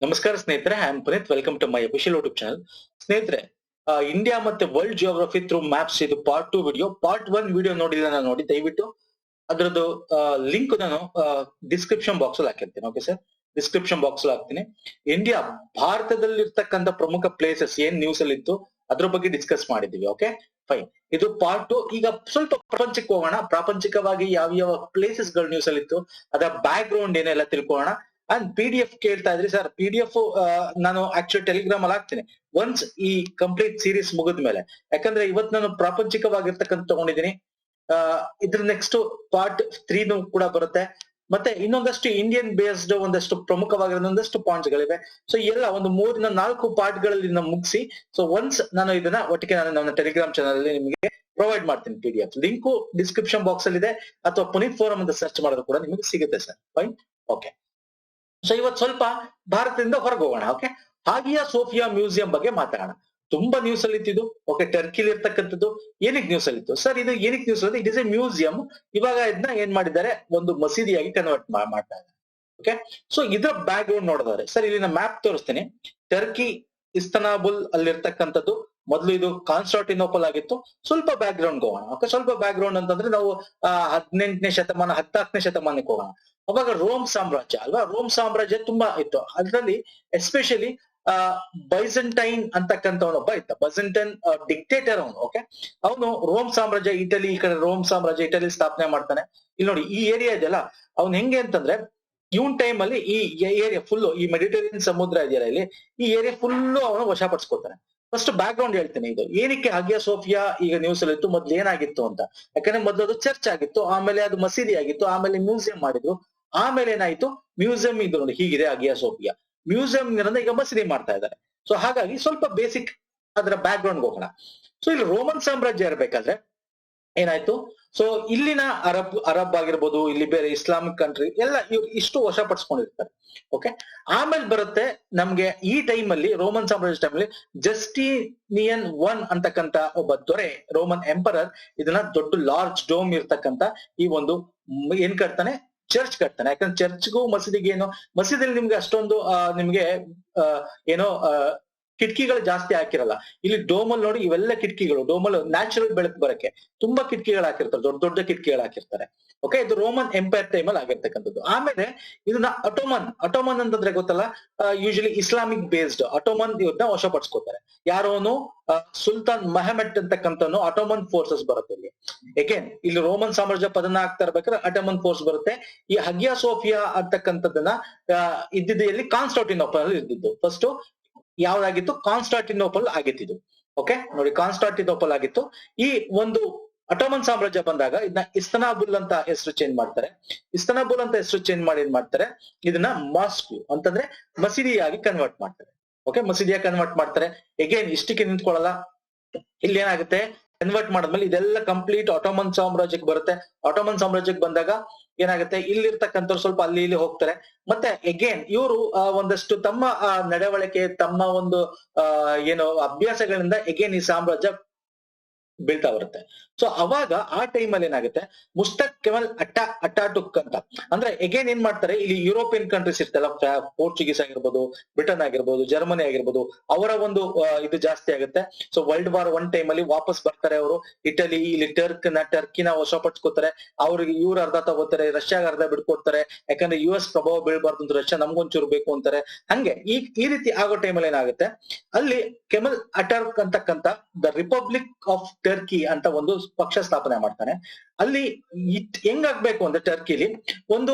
ನಮಸ್ಕಾರ ಸ್ನೇಹಿತರೆ, I am Puneeth. Welcome to my official YouTube channel. ಸ್ನೇಹಿತರೆ, ಇಂಡಿಯಾ ಮತ್ತೆ ವರ್ಲ್ಡ್ ಜಿಯೋಗ್ರಫಿ ಥ್ರೂ ಮ್ಯಾಪ್ಸ್ ಇದು ಪಾರ್ಟ್ 2 ವಿಡಿಯೋ. ಪಾರ್ಟ್ 1 ವಿಡಿಯೋ ನೋಡಿಲ್ಲ ನೋಡಿ, ದಯವಿಟ್ಟು ಅದರದ್ದು ಲಿಂಕ್ ನಾನು ಡಿಸ್ಕ್ರಿಪ್ಷನ್ ಬಾಕ್ಸ್ ಅಲ್ಲಿ ಹಾಕಿರ್ತೀನಿ. ಓಕೆ ಸರ್, ಡಿಸ್ಕ್ರಿಪ್ಷನ್ ಬಾಕ್ಸ್ ಅಲ್ಲಿ ಹಾಕ್ತೀನಿ. ಇಂಡಿಯಾ ಭಾರತದಲ್ಲಿರ್ತಕ್ಕಂಥ ಪ್ರಮುಖ ಪ್ಲೇಸಸ್ ಏನ್ ನ್ಯೂಸ್ ಅಲ್ಲಿ ಇತ್ತು ಅದ್ರ ಬಗ್ಗೆ ಡಿಸ್ಕಸ್ ಮಾಡಿದೀವಿ. ಓಕೆ ಫೈನ್, ಇದು ಪಾರ್ಟ್ 2. ಈಗ ಸ್ವಲ್ಪ ಪ್ರಪಂಚಕ್ಕೆ ಹೋಗೋಣ. ಪ್ರಾಪಂಚಿಕವಾಗಿ ಯಾವ ಪ್ಲೇಸಸ್ ಗಳು ನ್ಯೂಸ್ ಅಲ್ಲಿ ಇತ್ತು, ಅದರ ಬ್ಯಾಕ್ ಗ್ರೌಂಡ್ ಏನೆಲ್ಲ ತಿಳ್ಕೊಳ್ಳೋಣ. ಅಂಡ್ PDF ಕೇಳ್ತಾ ಇದ್ರಿ ಸರ್, PDF ನಾನು ಆಕ್ಚುಲಿ ಟೆಲಿಗ್ರಾಮ್ ಅಲ್ಲಿ ಹಾಕ್ತೀನಿ ಒನ್ಸ್ ಈ ಕಂಪ್ಲೀಟ್ ಸೀರೀಸ್ ಮುಗಿದ್ಮೇಲೆ. ಯಾಕಂದ್ರೆ ಇವತ್ತು ನಾನು ಪ್ರಾಪಂಚಿಕವಾಗಿರ್ತಕ್ಕಂಥ ತಗೊಂಡಿದ್ದೀನಿ. ಇದ್ರ ನೆಕ್ಸ್ಟ್ ಪಾರ್ಟ್ 3 ಕೂಡ ಬರುತ್ತೆ. ಮತ್ತೆ ಇನ್ನೊಂದಷ್ಟು ಇಂಡಿಯನ್ ಬೇಸ್ಡ್ ಒಂದಷ್ಟು ಪ್ರಮುಖವಾಗಿರೋ ಒಂದಷ್ಟು ಪಾಯಿಂಟ್ಸ್ ಗಳಿವೆ. ಸೊ ಎಲ್ಲ ಒಂದು 3-4 ಪಾರ್ಟ್ ಗಳಲ್ಲಿ ಮುಗಿಸಿ, ಸೊ ಒನ್ಸ್ ನಾನು ಇದನ್ನ ಒಟ್ಟಿಗೆ ನಾನು ನನ್ನ ಟೆಲಿಗ್ರಾಮ್ ಚಾನಲ್ ಅಲ್ಲಿ ನಿಮಗೆ ಪ್ರೊವೈಡ್ ಮಾಡ್ತೀನಿ. PDF ಲಿಂಕು ಡಿಸ್ಕ್ರಿಪ್ಷನ್ ಬಾಕ್ಸ್ ಅಲ್ಲಿ ಇದೆ, ಅಥವಾ ಪುನೀತ್ ಫೋರಂ ಅಂತ ಸರ್ಚ್ ಮಾಡಿದ್ರು ಕೂಡ ನಿಮಗೆ ಸಿಗುತ್ತೆ ಸರ್. Fine, okay. ಸೊ ಇವತ್ತು ಸ್ವಲ್ಪ ಭಾರತದಿಂದ ಹೊರಗೆ ಹೋಗೋಣ. ಓಕೆ, ಹಾಗಿಯಾ ಸೋಫಿಯಾ ಮ್ಯೂಸಿಯಂ ಬಗ್ಗೆ ಮಾತಾಡೋಣ. ತುಂಬಾ ನ್ಯೂಸ್ ಅಲ್ಲಿ ಇತ್ತಿದ್ದು. ಓಕೆ, ಟರ್ಕಿಲಿ ಇರ್ತಕ್ಕಂಥದ್ದು. ಏನಕ್ಕೆ ನ್ಯೂಸ್ ಅಲ್ಲಿ ಇತ್ತು ಸರ್? ಇದು ಏನಕ್ಕೆ ನ್ಯೂಸ್ ಅಲ್ಲಿ? It is A museum. ಇವಾಗ ಇದನ್ನ ಏನ್ ಮಾಡಿದ್ದಾರೆ, ಒಂದು ಮಸೀದಿಯಾಗಿ ಕನ್ವರ್ಟ್ ಮಾಡ್ತಾ ಇದ್ದಾರೆ. ಓಕೆ, ಸೊ ಇದರ ಬ್ಯಾಕ್ ಗ್ರೌಂಡ್ ನೋಡಿದ್ರೆ ಸರ್, ಇಲ್ಲಿ ನಾನು ಮ್ಯಾಪ್ ತೋರಿಸ್ತೀನಿ. ಟರ್ಕಿ ಇಸ್ತನಾಬುಲ್ ಅಲ್ಲಿರ್ತಕ್ಕಂಥದ್ದು. ಮೊದಲು ಇದು ಕಾನ್ಸ್ಟಾಂಟಿನೋಪಲ್ ಆಗಿತ್ತು. ಸ್ವಲ್ಪ ಬ್ಯಾಕ್ ಗ್ರೌಂಡ್ ಹೋಗೋಣ. ಓಕೆ, ಸ್ವಲ್ಪ ಬ್ಯಾಕ್ ಗ್ರೌಂಡ್ ಅಂತಂದ್ರೆ ನಾವು 18ನೇ ಶತಮಾನ 14ನೇ ಶತಮಾನಕ್ಕೆ ಹೋಗೋಣ. ಅವಾಗ ರೋಮ್ ಸಾಮ್ರಾಜ್ಯ ಅಲ್ವಾ? ರೋಮ್ ಸಾಮ್ರಾಜ್ಯ ತುಂಬಾ ಇತ್ತು. ಅದರಲ್ಲಿ ಎಸ್ಪೆಷಲಿ ಬೈಸೆಂಟೈನ್ ಅಂತಕ್ಕಂಥವನೊಬ್ಬ ಇದ್ದ. ಬೈಸೆಂಟೈನ್ ಡಿಕ್ಟೇಟರ್ ಅವನು. ಓಕೆ, ಅವನು ರೋಮ್ ಸಾಮ್ರಾಜ್ಯ ಇಟಲಿ, ಈ ಕಡೆ ರೋಮ್ ಸಾಮ್ರಾಜ್ಯ ಇಟಲಿ ಸ್ಥಾಪನೆ ಮಾಡ್ತಾನೆ. ಇಲ್ಲಿ ನೋಡಿ, ಈ ಏರಿಯಾ ಇದೆಯಲ್ಲ, ಅವ್ನು ಹೆಂಗೆ ಅಂತಂದ್ರೆ ಇವನ್ ಟೈಮ್ ಅಲ್ಲಿ ಈ ಏರಿಯಾ ಫುಲ್, ಈ ಮೆಡಿಟೇರಿಯನ್ ಸಮುದ್ರ ಇದೆಯಲ್ಲ, ಇಲ್ಲಿ ಈ ಏರಿಯಾ ಫುಲ್ಲು ಅವನು ವಶಪಡಿಸ್ಕೊತಾನೆ. ಫಸ್ಟ್ ಬ್ಯಾಕ್ ಗ್ರೌಂಡ್ ಹೇಳ್ತೀನಿ. ಇದು ಏನಕ್ಕೆ ಹಾಗಿಯಾ ಸೋಫಿಯಾ ಈಗ ನ್ಯೂಸ್ ಅಲ್ಲಿ ಇತ್ತು, ಮೊದ್ಲು ಏನಾಗಿತ್ತು ಅಂತ. ಯಾಕಂದ್ರೆ ಮೊದಲು ಅದು ಚರ್ಚ್ ಆಗಿತ್ತು, ಆಮೇಲೆ ಅದು ಮಸೀದಿ ಆಗಿತ್ತು, ಆಮೇಲೆ ಮ್ಯೂಸಿಯಂ ಮಾಡಿದ್ರು, ಆಮೇಲೆ ಏನಾಯ್ತು ಮ್ಯೂಸಿಯಂ. ಇದು ನೋಡಿ ಹೀಗಿದೆ ಹಾಗಿಯಾ ಸೋಫಿಯಾ ಮ್ಯೂಸಿಯಂ ಈಗ ಮಸೀದಿ ಮಾಡ್ತಾ ಇದ್ದಾರೆ. ಸೊ ಹಾಗಾಗಿ ಸ್ವಲ್ಪ ಬೇಸಿಕ್ ಅದರ ಬ್ಯಾಕ್ ಗ್ರೌಂಡ್ ಹೋಗೋಣ. ಸೊ ಇಲ್ಲಿ ರೋಮನ್ ಸಾಮ್ರಾಜ್ಯ ಇರಬೇಕಾದ್ರೆ ಏನಾಯ್ತು, ಸೊ ಇಲ್ಲಿನ ಅರಬ್ ಆಗಿರ್ಬೋದು, ಇಲ್ಲಿ ಬೇರೆ ಇಸ್ಲಾಮಿಕ್ ಕಂಟ್ರಿ ಎಲ್ಲ ಇವ್ರು ಇಷ್ಟು ವಶಪಡಿಸ್ಕೊಂಡಿರ್ತಾರೆ. ಓಕೆ, ಆಮೇಲೆ ಬರುತ್ತೆ ನಮ್ಗೆ ಈ ಟೈಮ್ ಅಲ್ಲಿ, ರೋಮನ್ ಸಾಮ್ರಾಜ್ಯ ಟೈಮ್ ಅಲ್ಲಿ ಜಸ್ಟಿನಿಯನ್ 1 ಅಂತಕ್ಕಂತ ಒಬ್ಬ ದೊರೆ, ರೋಮನ್ ಎಂಪರರ್, ಇದನ್ನ ದೊಡ್ಡ ಲಾರ್ಜ್ ಡೋಮ್ ಇರ್ತಕ್ಕಂತ ಈ ಒಂದು ಏನ್ ಕಟ್ತಾನೆ, ಚರ್ಚ್ ಕಟ್ತಾನೆ. ಯಾಕಂದ್ರೆ ಚರ್ಚ್ಗೂ ಮಸೀದಿಗೆ ಏನು, ಮಸೀದಿಯಲ್ಲಿ ನಿಮ್ಗೆ ಅಷ್ಟೊಂದು ನಿಮ್ಗೆ ಏನೋ ಕಿಟಕಿಗಳು ಜಾಸ್ತಿ ಹಾಕಿರಲ್ಲ. ಇಲ್ಲಿ ಡೋಮಲ್ ನೋಡಿ, ಇವೆಲ್ಲ ಕಿಟಕಿಗಳು, ಡೋಮಲ್ ನ್ಯಾಚುರಲ್ ಬೆಳಕು ಬರಕ್ಕೆ ತುಂಬಾ ಕಿಟಕಿಗಳು ಹಾಕಿರ್ತಾರೆ, ದೊಡ್ಡ ದೊಡ್ಡ ಕಿಟಕಿಗಳು ಹಾಕಿರ್ತಾರೆ. ಓಕೆ, ಇದು ರೋಮನ್ ಎಂಪೈರ್ ಟೈಮ್ ಅಲ್ಲಿ ಆಗಿರ್ತಕ್ಕಂಥದ್ದು. ಆಮೇಲೆ ಇದನ್ನ ಅಟೋಮನ್ ಅಂತಂದ್ರೆ ಗೊತ್ತಲ್ಲ, ಯೂಶಲಿ ಇಸ್ಲಾಮಿಕ್ ಬೇಸ್ಡ್ ಅಟೋಮನ್ ಇವ್ರನ್ನ ವಶಪಡಿಸ್ಕೋತಾರೆ. ಯಾರೋನು ಸುಲ್ತಾನ್ ಮೆಹಮೆಟ್ ಅಂತಕ್ಕಂಥನು ಅಟೋಮನ್ ಫೋರ್ಸಸ್ ಬರುತ್ತೆ ಇಲ್ಲಿ. ಏಕೆನ್ ಇಲ್ಲಿ ರೋಮನ್ ಸಾಮ್ರಾಜ್ಯ ಪತನ ಆಗ್ತಾ ಇರ್ಬೇಕಾದ್ರೆ ಅಟೋಮನ್ ಫೋರ್ಸ್ ಬರುತ್ತೆ. ಈ ಹಗಿಯಾ ಸೋಫಿಯಾ ಅಂತಕ್ಕಂಥದ್ದನ್ನ ಇದ್ದಿದ್ದು ಎಲ್ಲಿ, ಕಾನ್ಸ್ಟಾಂಟಿನೋಪಲ್ ಅಲ್ಲಿ ಇದ್ದಿದ್ದು. ಫಸ್ಟ್ ಯಾವ್ದಾಗಿತ್ತು, ಕಾನ್ಸ್ಟಾಂಟಿನೋಪಲ್ ಆಗಿತ್ತು. ಓಕೆ ನೋಡಿ, ಕಾನ್ಸ್ಟಾಂಟಿನೋಪಲ್ ಆಗಿತ್ತು. ಈ ಒಂದು ಅಟೋಮನ್ ಸಾಮ್ರಾಜ್ಯ ಬಂದಾಗ ಇದನ್ನ ಇಸ್ತನಾಬುಲ್ ಅಂತ ಹೆಸರು ಚೇಂಜ್ ಮಾಡ್ತಾರೆ. ಇಸ್ತನಾಬುಲ್ ಅಂತ ಹೆಸರು ಚೇಂಜ್ ಮಾಡಿ ಏನ್ ಮಾಡ್ತಾರೆ, ಇದನ್ನ ಮಾಸ್ಕ್ ಅಂತಂದ್ರೆ ಮಸೀದಿಯಾಗಿ ಕನ್ವರ್ಟ್ ಮಾಡ್ತಾರೆ. ಓಕೆ, ಮಸೀದಿಯಾಗಿ ಕನ್ವರ್ಟ್ ಮಾಡ್ತಾರೆ. ಎಗೇನ್ ಇಷ್ಟಕ್ಕೆ ನಿಂತ್ಕೊಳ್ಳಲ್ಲ. ಇಲ್ಲಿ ಏನಾಗುತ್ತೆ, ಕನ್ವರ್ಟ್ ಮಾಡಿದ್ಮೇಲೆ ಇದೆಲ್ಲ ಕಂಪ್ಲೀಟ್ ಆಟೋಮನ್ ಸಾಮ್ರಾಜ್ಯಕ್ಕೆ ಬರುತ್ತೆ. ಆಟೋಮನ್ ಸಾಮ್ರಾಜ್ಯಕ್ಕೆ ಬಂದಾಗ ಏನಾಗುತ್ತೆ, ಇಲ್ಲಿರ್ತಕ್ಕಂಥವ್ರು ಸ್ವಲ್ಪ ಅಲ್ಲಿ ಇಲ್ಲಿ ಹೋಗ್ತಾರೆ. ಮತ್ತೆ ಎಗೇನ್ ಇವರು ಒಂದಷ್ಟು ತಮ್ಮ ನಡವಳಿಕೆ, ತಮ್ಮ ಒಂದು ಏನು ಅಭ್ಯಾಸಗಳಿಂದ ಎಗೇನ್ ಈ ಸಾಮ್ರಾಜ್ಯ ಬೀಳ್ತಾ ಬರುತ್ತೆ. ಸೊ ಅವಾಗ ಆ ಟೈಮ್ ಅಲ್ಲಿ ಏನಾಗುತ್ತೆ, ಮುಸ್ತಕ್ ಕೆಮಲ್ ಅಟಾಟುಕ್ ಅಂತ, ಅಂದ್ರೆ ಎಗೇನ್ ಏನ್ ಮಾಡ್ತಾರೆ, ಇಲ್ಲಿ ಯುರೋಪಿಯನ್ ಕಂಟ್ರೀಸ್ ಇರ್ತಲ್ಲ, ಪೋರ್ಚುಗೀಸ್ ಆಗಿರ್ಬೋದು, ಬ್ರಿಟನ್ ಆಗಿರ್ಬೋದು, ಜರ್ಮನಿ ಆಗಿರ್ಬೋದು, ಅವರ ಒಂದು ಇದು ಜಾಸ್ತಿ ಆಗುತ್ತೆ. ಸೊ ವರ್ಲ್ಡ್ ವಾರ್ 1 ಟೈಮ್ ಅಲ್ಲಿ ವಾಪಸ್ ಬರ್ತಾರೆ ಅವರು. ಇಟಲಿ, ಇಲ್ಲಿ ಟರ್ಕಿನ ವಶಪಡಿಸ್ಕೋತಾರೆ. ಅವ್ರಿಗೆ ಇವ್ರು ಅರ್ಧ ತಗೋತಾರೆ, ರಷ್ಯಾಗ ಅರ್ಧ ಬಿಡ್ಕೊಡ್ತಾರೆ. ಯಾಕಂದ್ರೆ US ಪ್ರಭಾವ ಬೀಳ್ಬಾರ್ದು ಅಂತ ರಷ್ಯಾ ನಮ್ಗೊಂಚೂರು ಬೇಕು ಅಂತಾರೆ. ಹಂಗೆ ಈ ರೀತಿ ಆಗೋ ಟೈಮಲ್ಲಿ ಏನಾಗುತ್ತೆ, ಅಲ್ಲಿ ಕೆಮಲ್ ಅಟಾಟುಕ್ ಅಂತಕ್ಕಂಥ ದ ರಿಪಬ್ಲಿಕ್ ಆಫ್ ಟರ್ಕಿ ಅಂತ ಒಂದು ಪಕ್ಷ ಸ್ಥಾಪನೆ ಮಾಡ್ತಾನೆ. ಅಲ್ಲಿ ಹೆಂಗಾಗ್ಬೇಕು ಅಂದ್ರೆ, ಟರ್ಕಿಲಿ ಒಂದು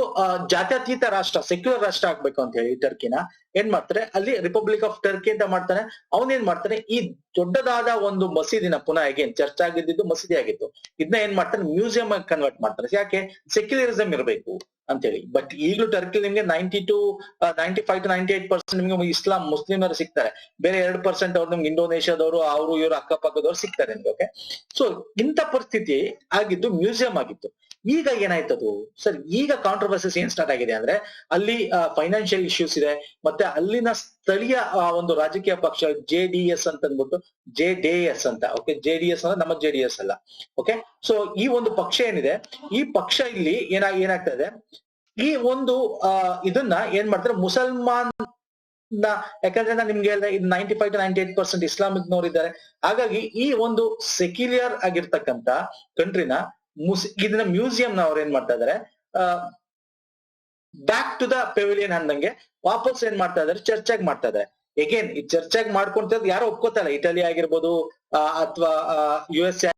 ಜಾತ್ಯತೀತ ರಾಷ್ಟ್ರ, ಸೆಕ್ಯುಲರ್ ರಾಷ್ಟ್ರ ಆಗ್ಬೇಕು ಅಂತ ಹೇಳಿ ಟರ್ಕಿನ ಏನ್ ಮಾಡ್ತಾರೆ, ಅಲ್ಲಿ ರಿಪಬ್ಲಿಕ್ ಆಫ್ ಟರ್ಕಿ ಅಂತ ಮಾಡ್ತಾನೆ. ಅವನೇನ್ ಮಾಡ್ತಾನೆ, ಈ ದೊಡ್ಡದಾದ ಒಂದು ಮಸೀದಿನ ಪುನಃ ಎಗೇನ್ ಚರ್ಚ್ ಆಗಿದ್ದು ಮಸೀದಿ ಆಗಿತ್ತು, ಇದನ್ನ ಏನ್ ಮಾಡ್ತಾನೆ, ಮ್ಯೂಸಿಯಂ ಆಗಿ ಕನ್ವರ್ಟ್ ಮಾಡ್ತಾರೆ. ಯಾಕೆ, ಸೆಕ್ಯುಲರಿಸಂ ಇರಬೇಕು ಅಂತೇಳಿ. ಬಟ್ ಈಗಲೂ ಟರ್ಕಿ ನಿಮ್ಗೆ 95 to 98% ನಿಮ್ಗೆ ಇಸ್ಲಾಂ ಮುಸ್ಲಿಮರು ಸಿಗ್ತಾರೆ. ಬೇರೆ 2% ಅವ್ರು ನಿಮ್ಗೆ ಇಂಡೋನೇಷ್ಯಾದವರು, ಅವರು ಇವರು ಅಕ್ಕಪಕ್ಕದವ್ರು ಸಿಗ್ತಾರೆ ನಿಮ್ಗೆ. ಓಕೆ, ಸೊ ಇಂಥ ಪರಿಸ್ಥಿತಿ ಆಗಿದ್ದು ಮ್ಯೂಸಿಯಂ ಆಗಿತ್ತು. ಈಗ ಏನಾಯ್ತದು ಸರ್, ಈಗ ಕಾಂಟ್ರವರ್ಸಿಸ್ ಏನ್ ಸ್ಟಾರ್ಟ್ ಆಗಿದೆ ಅಂದ್ರೆ, ಅಲ್ಲಿ ಫೈನಾನ್ಷಿಯಲ್ ಇಶ್ಯೂಸ್ ಇದೆ. ಮತ್ತೆ ಅಲ್ಲಿನ ಸ್ಥಳೀಯ ಒಂದು ರಾಜಕೀಯ ಪಕ್ಷ JDS ಅಂತ ಅಂದ್ಬಿಟ್ಟು, JDS ಅಂತ. ಓಕೆ, JDS ಅಂದ್ರೆ ನಮ್ಮ JDS ಅಲ್ಲ. ಓಕೆ, ಸೊ ಈ ಒಂದು ಪಕ್ಷ ಏನಿದೆ, ಈ ಪಕ್ಷ ಇಲ್ಲಿ ಏನಾಗ್ತಾ ಇದೆ, ಈ ಒಂದು ಇದನ್ನ ಏನ್ ಮಾಡ್ತಾರೆ, ಮುಸಲ್ಮಾನ್ ಯಾಕಂದ್ರೆ ನಾನು ನಿಮ್ಗೆ ಹೇಳಿದೆ ಇದು 95 to 98% ಇಸ್ಲಾಮಿಕ್ ನವರಿದ್ದಾರೆ. ಹಾಗಾಗಿ ಈ ಒಂದು ಸೆಕ್ಯುಲರ್ ಆಗಿರ್ತಕ್ಕಂತ ಕಂಟ್ರಿನ ಇದನ್ನ ಮ್ಯೂಸಿಯಂ ನ ಅವ್ರು ಏನ್ ಮಾಡ್ತಾ ಇದಾರೆ, ಬ್ಯಾಕ್ ಟು ದ ಪೆವಿಲಿಯನ್ ಅಂದಂಗೆ ವಾಪಸ್ ಏನ್ ಮಾಡ್ತಾ ಇದಾರೆ, ಚರ್ಚಾಗಿ ಮಾಡ್ತಾ ಇದಾರೆ. ಎಗೇನ್ ಈ ಚರ್ಚಾಗಿ ಮಾಡ್ಕೊಂತ ಯಾರು ಒಪ್ಕೋತಾ ಇಲ್ಲ. ಇಟಲಿ ಆಗಿರ್ಬೋದು ಅಥವಾ USA